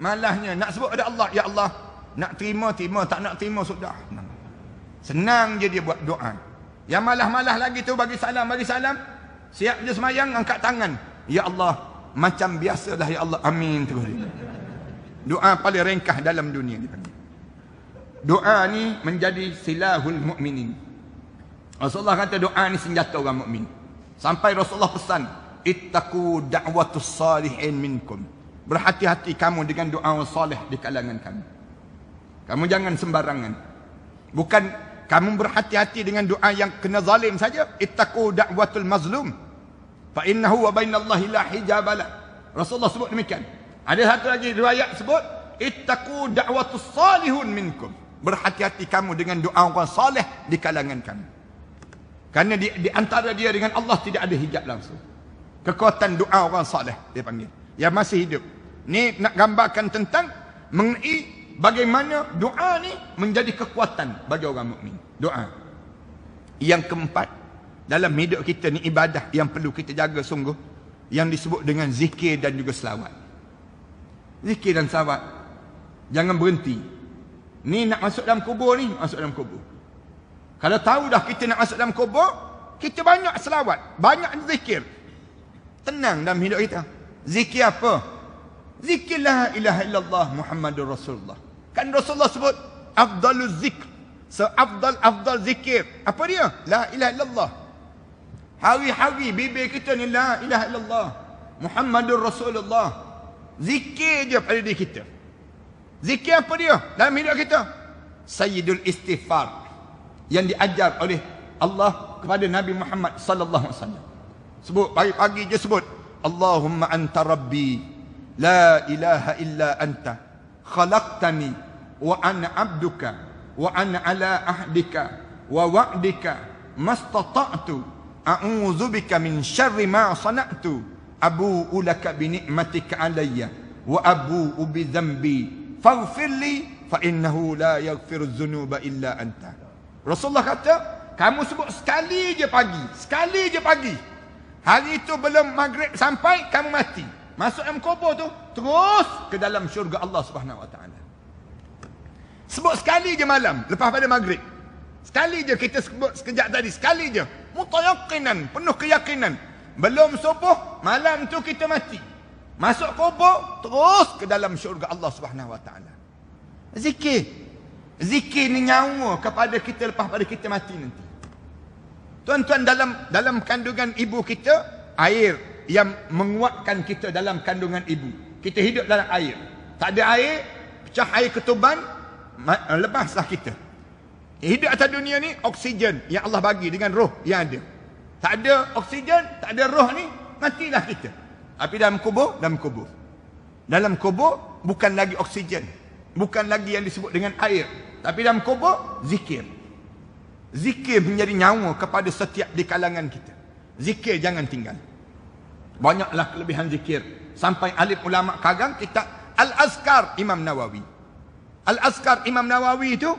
Malahnya nak sebut pada Allah, ya Allah, nak terima, terima, tak nak terima, sudah. Senang je dia buat doa. Yang malah-malah lagi tu bagi salam, siap je semayang, angkat tangan. Ya Allah, macam biasalah ya Allah, amin terus. Doa paling ringkas dalam dunia dipanggil. Doa ni menjadi silahul mukminin. Rasulullah kata doa ni senjata orang mukmin. Sampai Rasulullah pesan, ittaqu da'watus salihin minkum. Berhati-hati kamu dengan doa orang salih di kalangan kamu. Kamu jangan sembarangan. Bukan kamu berhati-hati dengan doa yang kena zalim saja. Ittaqu da'watul mazlum, fa innahu wa bainallahi la hijabala. Rasulullah sebut demikian. Ada satu lagi riwayat sebut, ittaqu da'watus salihun minkum. Berhati-hati kamu dengan doa orang salih di kalangan kamu. Kerana di antara dia dengan Allah tidak ada hijab langsung. Kekuatan doa orang salih dia panggil, yang masih hidup. Ni nak gambarkan tentang mengenai bagaimana doa ni menjadi kekuatan bagi orang mukmin. Doa. Yang keempat, dalam hidup kita ni ibadah yang perlu kita jaga sungguh, yang disebut dengan zikir dan juga selawat. Zikir dan selawat jangan berhenti. Ni nak masuk dalam kubur ni, masuk dalam kubur. Kalau tahu dah kita nak masuk dalam kubur, kita banyak selawat, banyak zikir. Tenang dalam hidup kita. Zikir apa? Zikir la ilaha illallah Muhammadur Rasulullah. Kan Rasulullah sebut afdaluz zikr. Afdal zikir. Apa dia? La ilaha illallah. Hari-hari bibir kita ni la ilaha illallah Muhammadur Rasulullah. Zikir je pada diri kita. Zikir apa dia dalam hidup kita? Sayyidul istighfar yang diajar oleh Allah kepada Nabi Muhammad sallallahu alaihi wasallam. Sebut pagi-pagi je sebut, Allahumma anta rabbi la ilaha illa anta khalaqtani wa ana abduka wa ana ala ahdika wa wa'dika mastata'tu a'udzubika min syarri ma sana'tu abu'u laka bi ni'matika alayya wa abu'u bi dhanbi faghfirli fa innahu la yaghfiru dzunuba illa anta. Rasulullah kata, kamu sebut sekali je pagi, sekali je pagi. Hari itu belum maghrib sampai kamu mati. Masuk dalam kubur tu, terus ke dalam syurga Allah Subhanahu Wa Taala. Sebut sekali je malam lepas pada maghrib. Sekali je kita sebut sekejap tadi, sekali je. Mutayaqinan, penuh keyakinan. Belum subuh, malam tu kita mati. Masuk kubur, terus ke dalam syurga Allah Subhanahu Wa Taala. Zikir. Zikir ni nyawa kepada kita lepas pada kita mati nanti. Tuan-tuan, dalam kandungan ibu kita, air yang menguatkan kita dalam kandungan ibu. Kita hidup dalam air. Tak ada air, pecah air ketuban, lepaslah kita. Hidup atas dunia ni, oksigen yang Allah bagi dengan roh yang ada. Tak ada oksigen, tak ada roh ni, matilah kita. Tapi dalam kubur, dalam kubur bukan lagi oksigen, bukan lagi yang disebut dengan air, tapi dalam kubur zikir. Zikir menjadi nyawa kepada setiap di kalangan kita. Zikir jangan tinggal. Banyaklah kelebihan zikir. Sampai alim ulama kagang kitab Al-Azkar Imam Nawawi. Al-Azkar Imam Nawawi itu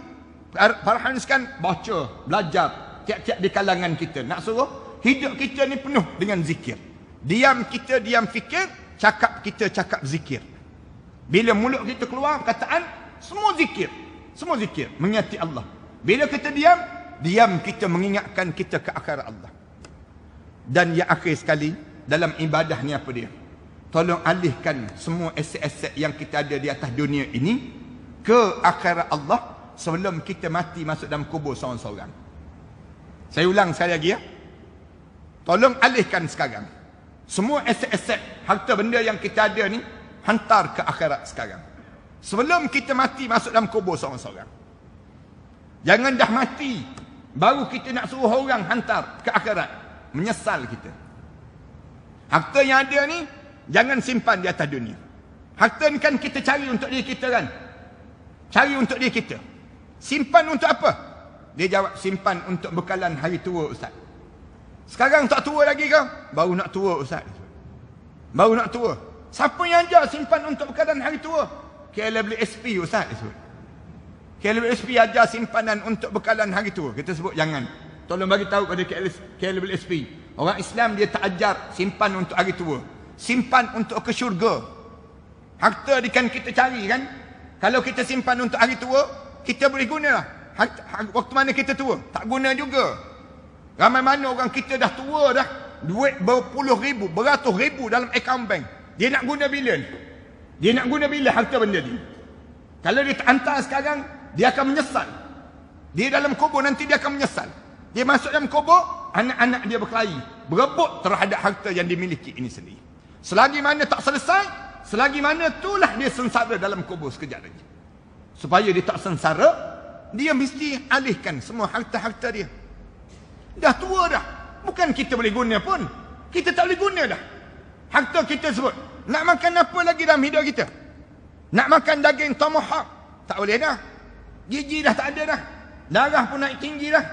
perhanskan baca, belajar tiap-tiap di kalangan kita. Nak suruh hidup kita ni penuh dengan zikir. Diam kita diam fikir, cakap kita cakap zikir. Bila mulut kita keluar perkataan, semua zikir. Semua zikir mengingati Allah. Bila kita diam kita mengingatkan kita ke akhirat Allah. Dan yang akhir sekali, dalam ibadah ni apa dia? Tolong alihkan semua aset-aset yang kita ada di atas dunia ini ke akhirat Allah sebelum kita mati masuk dalam kubur seorang-seorang. Saya ulang sekali lagi ya. Tolong alihkan sekarang semua aset-aset, harta benda yang kita ada ni, hantar ke akhirat sekarang. Sebelum kita mati masuk dalam kubur seorang-seorang. Jangan dah mati baru kita nak suruh orang hantar ke akhirat. Menyesal kita. Harta yang ada ni jangan simpan di atas dunia. Harta ni kan kita cari untuk diri kita kan. Cari untuk diri kita. Simpan untuk apa? Dia jawab, simpan untuk bekalan hari tua Ustaz. Sekarang tak tua lagi ke? Baru nak tua Ustaz. Baru nak tua. Siapa yang ajar simpan untuk bekalan hari tua? KLWSP Ustaz. KLWSP ajar simpanan untuk bekalan hari tua. Kita sebut jangan. Tolong bagi tahu pada KLWSP. Orang Islam dia tak ajar simpan untuk hari tua. Simpan untuk ke syurga. Harta ni kan kita cari kan. Kalau kita simpan untuk hari tua, kita boleh guna lah. Waktu mana kita tua? Tak guna juga. Ramai mana orang kita dah tua dah. Duit berpuluh ribu, beratus ribu dalam akaun bank. Dia nak guna bila ni? Dia nak guna bila harta benda ni? Kalau dia tak hantar sekarang, dia akan menyesal. Dia dalam kubur nanti dia akan menyesal. Dia masuk dalam kubur, anak-anak dia berkelahi, berebut terhadap harta yang dimiliki ini sendiri. Selagi mana tak selesai, selagi mana itulah dia sengsara dalam kubur sekejap lagi. Supaya dia tak sengsara, dia mesti alihkan semua harta-harta dia. Dah tua dah. Bukan kita boleh guna pun. Kita tak boleh guna dah. Harta kita sebut. Nak makan apa lagi dalam hidup kita? Nak makan daging tomahawk? Tak boleh dah. Gigi dah tak ada dah. Darah pun naik tinggi dah.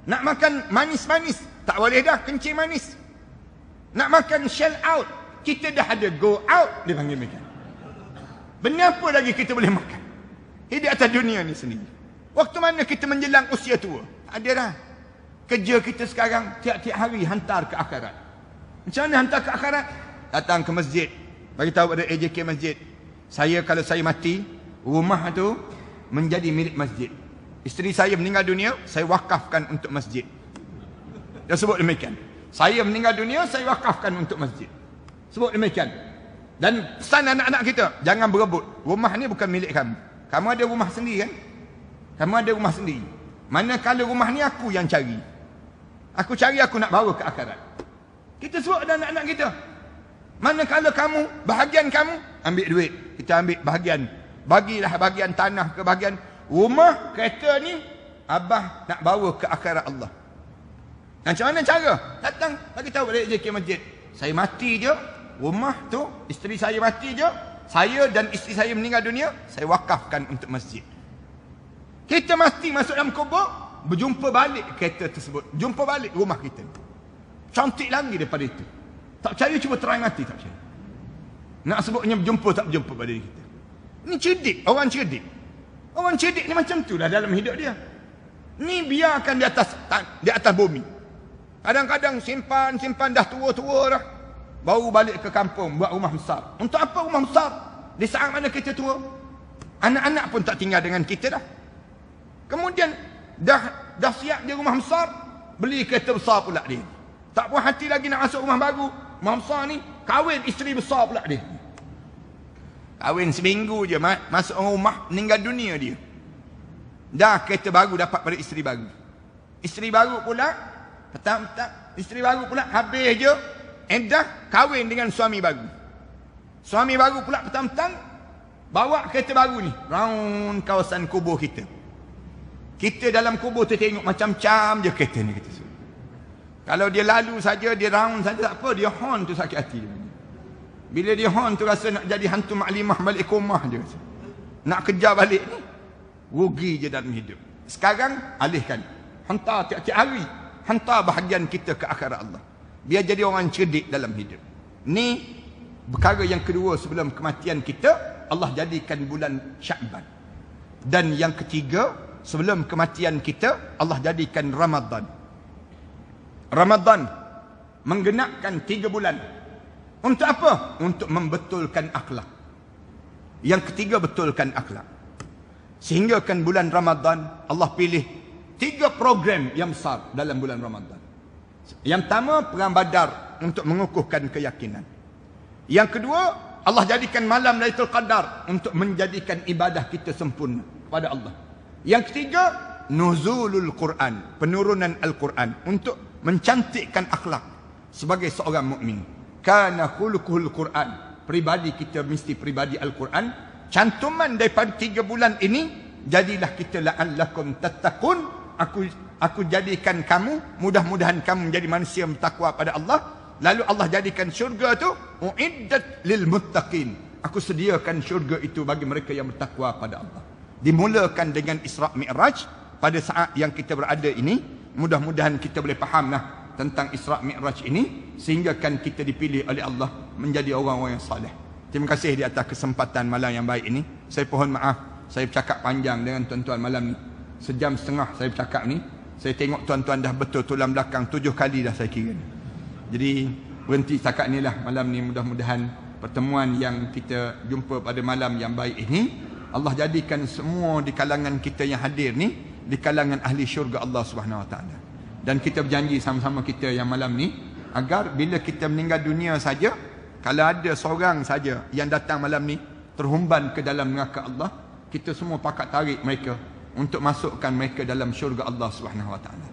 Nak makan manis-manis? Tak boleh dah, kencing manis. Nak makan shell out? Kita dah ada go out, dia panggil makan. Benda apa lagi kita boleh makan? Hidup atas dunia ni sendiri. Waktu mana kita menjelang usia tua? Tak ada dah. Kerja kita sekarang tiap-tiap hari hantar ke akhirat. Macam mana hantar ke akhirat? Datang ke masjid. Bagi tahu pada AJK masjid. Saya kalau saya mati, rumah tu menjadi milik masjid. Isteri saya meninggal dunia, saya wakafkan untuk masjid. Dia sebut demikian. Saya meninggal dunia, saya wakafkan untuk masjid. Sebut demikian. Dan pesan anak-anak kita, jangan berebut. Rumah ni bukan milik kamu. Kamu ada rumah sendiri kan? Kamu ada rumah sendiri. Manakala rumah ni aku yang cari. Aku cari, aku nak bawa ke akhirat. Kita sebut pada anak-anak kita. Manakala kamu, bahagian kamu, ambil duit. Kita ambil bahagian. Bagilah bahagian tanah ke bahagian rumah, kereta ni, abah nak bawa ke akhirat Allah. Macam mana cara? Datang, bagi tahu pada JK masjid. Saya mati je, rumah tu, isteri saya mati je, saya dan isteri saya meninggal dunia, saya wakafkan untuk masjid. Kita mesti masuk dalam kubur, berjumpa balik kereta tersebut. Jumpa balik rumah kita. Cantik lagi daripada itu. Tak percaya cuba try mati, tak percaya. Nak sebutnya berjumpa tak berjumpa pada diri kita. Ini cerdik, orang cerdik. Orang cerdik ni macam tu lah dalam hidup dia. Ni biarkan di atas bumi. Kadang-kadang simpan dah tua-tua dah. Baru balik ke kampung buat rumah besar. Untuk apa rumah besar? Di saat mana kita tua? Anak-anak pun tak tinggal dengan kita dah. Kemudian dah siap dia rumah besar, beli kereta besar pula dia. Tak puas hati lagi nak masuk rumah baru. Rumah besar ni kahwin isteri besar pula dia. Kahwin seminggu je masuk rumah, meninggal dunia dia. Dah kereta baru dapat pada isteri baru. Isteri baru pula petang-petang, isteri baru pula habis je dah kahwin dengan suami baru. Suami baru pula petang-petang bawa kereta baru ni round kawasan kubur kita. Kita dalam kubur tu tengok macam-macam je kereta ni kita. Kalau dia lalu saja, dia round saja tak apa, dia horn tu sakit hati dia. Bila dia horn tu rasa nak jadi hantu maklimah balik komah je. Nak kejar balik ni, rugi je dalam hidup. Sekarang alihkan. Hantar tiap-tiap hari, hantar bahagian kita ke akhirat Allah. Biar jadi orang cerdik dalam hidup. Ni perkara yang kedua sebelum kematian kita, Allah jadikan bulan Sya'ban. Dan yang ketiga, sebelum kematian kita, Allah jadikan Ramadan. Ramadan menggenapkan 3 bulan. Untuk apa? Untuk membetulkan akhlak. Yang ketiga, betulkan akhlak. Sehingga kan bulan Ramadan Allah pilih 3 program yang besar dalam bulan Ramadan. Yang pertama, perang Badar untuk mengukuhkan keyakinan. Yang kedua, Allah jadikan malam Lailatul Qadar untuk menjadikan ibadah kita sempurna kepada Allah. Yang ketiga, nuzulul Quran, penurunan Al-Quran untuk mencantikkan akhlak sebagai seorang mukmin. Kana khuluquhul Quran, pribadi kita mesti pribadi Al-Quran. Cantuman daripada 3 bulan ini, jadilah kita la'allakum tattaqun. Aku jadikan kamu, mudah-mudahan kamu menjadi manusia yang bertakwa pada Allah. Lalu Allah jadikan syurga tu uiddat lil muttaqin. Aku sediakan syurga itu bagi mereka yang bertakwa pada Allah. Dimulakan dengan Isra' Mi'raj pada saat yang kita berada ini. Mudah-mudahan kita boleh fahamlah tentang Isra' Mi'raj ini sehingga kan kita dipilih oleh Allah menjadi orang-orang yang saleh. Terima kasih di atas kesempatan malam yang baik ini. Saya mohon maaf saya bercakap panjang dengan tuan-tuan malam ni. 1.5 jam saya bercakap ni. Saya tengok tuan-tuan dah betul tulang belakang 7 kali dah saya kira. Jadi berhenti setakat ni lah malam ni. Mudah-mudahan pertemuan yang kita jumpa pada malam yang baik ini, Allah jadikan semua di kalangan kita yang hadir ni di kalangan ahli syurga Allah Subhanahu Wa Taala. Dan kita berjanji sama-sama kita yang malam ni, agar bila kita meninggal dunia saja, kalau ada seorang saja yang datang malam ni terhumban ke dalam neraka Allah, kita semua pakat tarik mereka untuk masukkan mereka dalam syurga Allah Subhanahu Wa Taala.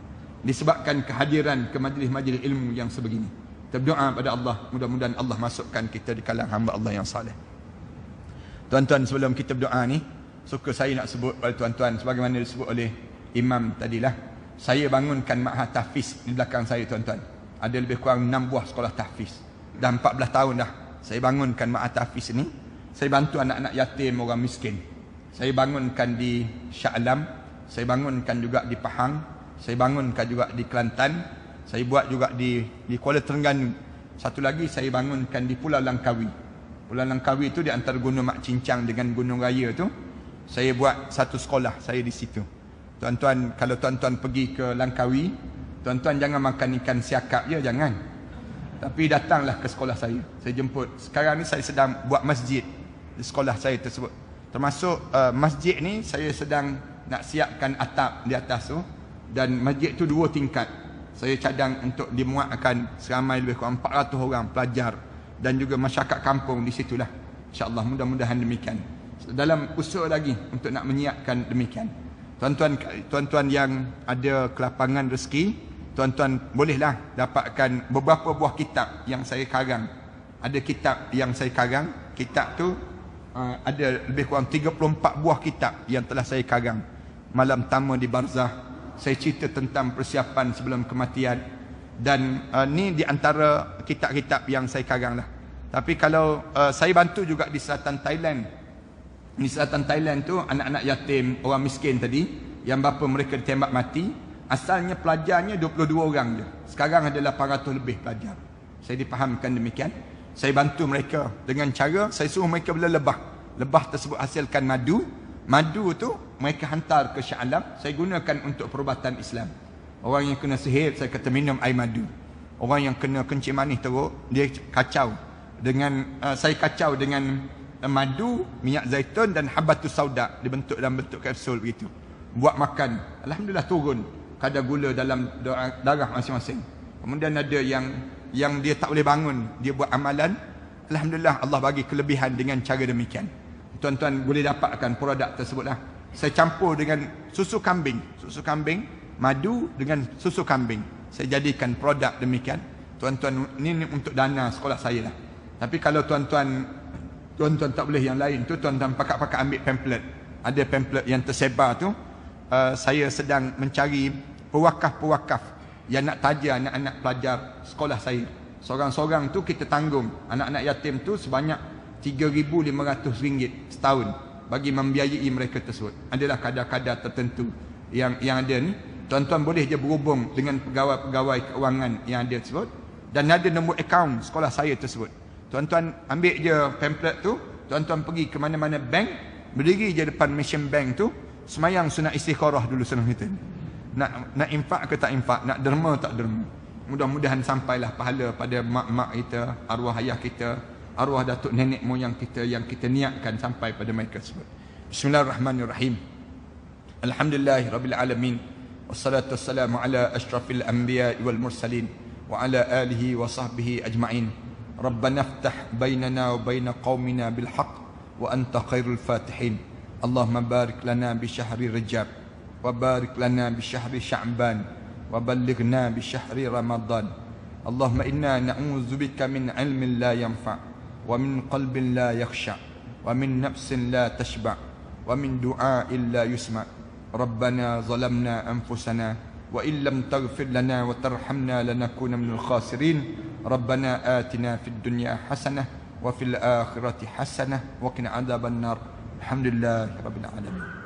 Disebabkan kehadiran ke majlis-majlis ilmu yang sebegini. Kita berdoa pada Allah, mudah-mudahan Allah masukkan kita di kalangan hamba Allah yang saleh. Tuan-tuan, sebelum kita berdoa ni, suka saya nak sebut pada tuan-tuan sebagaimana disebut oleh imam tadilah. Saya bangunkan ma'had tahfiz di belakang saya, tuan-tuan. Ada lebih kurang 6 buah sekolah tahfiz. Dah 14 tahun dah saya bangunkan ma'had tahfiz ni. Saya bantu anak-anak yatim, orang miskin. Saya bangunkan di Shah Alam, saya bangunkan juga di Pahang, saya bangunkan juga di Kelantan, saya buat juga di Kuala Terengganu. Satu lagi saya bangunkan di Pulau Langkawi. Pulau Langkawi itu di antara Gunung Mak Cincang dengan Gunung Raya tu. Saya buat satu sekolah saya di situ. Tuan-tuan, kalau tuan-tuan pergi ke Langkawi, tuan-tuan jangan makan ikan siakap je, jangan. Tapi datanglah ke sekolah saya. Saya jemput. Sekarang ni saya sedang buat masjid di sekolah saya tersebut. Termasuk masjid ni saya sedang nak siapkan atap di atas tu. Dan masjid tu 2 tingkat. Saya cadang untuk dimuatkan seramai lebih kurang 400 orang pelajar dan juga masyarakat kampung di situlah. InsyaAllah mudah-mudahan demikian. Dalam usaha lagi untuk nak menyiapkan demikian. Tuan-tuan yang ada kelapangan rezeki, tuan-tuan bolehlah dapatkan beberapa buah kitab yang saya karang. Ada kitab yang saya karang. Kitab tu ada lebih kurang 34 buah kitab yang telah saya karang. Malam pertama di Barzah, saya cerita tentang persiapan sebelum kematian. Dan ni di antara kitab-kitab yang saya karang lah. Tapi kalau saya bantu juga di selatan Thailand. Di selatan Thailand tu anak-anak yatim, orang miskin tadi, yang bapa mereka ditembak mati. Asalnya pelajarnya 22 orang je. Sekarang ada 800 lebih pelajar. Saya dipahamkan demikian. Saya bantu mereka dengan cara saya suruh mereka bela lebah. Lebah tersebut hasilkan madu. Madu tu mereka hantar ke Shah Alam. Saya gunakan untuk perubatan Islam. Orang yang kena sihir, saya kata minum air madu. Orang yang kena kencing manis teruk, dia kacau dengan saya kacau dengan madu, minyak zaitun dan habatus sauda, dibentuk dalam bentuk kapsul begitu. Buat makan. Alhamdulillah turun kadar gula dalam darah masing-masing. Kemudian ada yang dia tak boleh bangun, dia buat amalan. Alhamdulillah Allah bagi kelebihan dengan cara demikian. Tuan-tuan boleh dapatkan produk tersebutlah. Saya campur dengan susu kambing, madu dengan susu kambing. Saya jadikan produk demikian. Tuan-tuan, ini untuk dana sekolah saya lah. Tapi kalau tuan-tuan tak boleh yang lain tu, tuan-tuan pakat-pakat ambil pamphlet. Ada pamphlet yang tersebar tu. Saya sedang mencari pewakaf-pewakaf yang nak taja anak-anak pelajar sekolah saya. Seorang-seorang tu kita tanggung. Anak-anak yatim tu sebanyak RM3,500 setahun bagi membiayai mereka tersebut. Adalah kadar-kadar tertentu yang ada ni. Tuan-tuan boleh je berhubung dengan pegawai-pegawai keuangan yang ada tersebut. Dan ada nombor akaun sekolah saya tersebut. Tuan-tuan ambil je pamphlet tu, tuan-tuan pergi ke mana-mana bank, berdiri je depan mesin bank tu, semayang sunat istikharah dulu senang kita. Nak infak ke tak infak, nak derma tak derma. Mudah-mudahan sampailah pahala pada mak-mak kita, arwah ayah kita, arwah datuk nenek moyang kita yang kita niatkan sampai pada mereka tersebut. Bismillahirrahmanirrahim. Alhamdulillahirabbil alamin. Wassalatu wassalamu ala asyrafil anbiya'i wal mursalin. وعلى آله وصحبه أجمعين. ربنا افتح بيننا وبين قومنا بالحق وأنت خير الفاتحين. اللهم بارك لنا بشهر رجب، وبارك لنا بشهر شعبان، وبلغنا بشهر رمضان. اللهم إنا نعوذ بك من علم لا ينفع، ومن قلب لا يخشع، ومن نفس لا تشبع، ومن دعاء لا يسمع. ربنا ظلمنا أنفسنا وإن لم تغفر لنا وترحمنا لنكون من الخاسرين. ربنا آتنا في الدنيا حسنة وفي الآخرة حسنة وقنا عذاب النار. الحمد لله رب العالمين.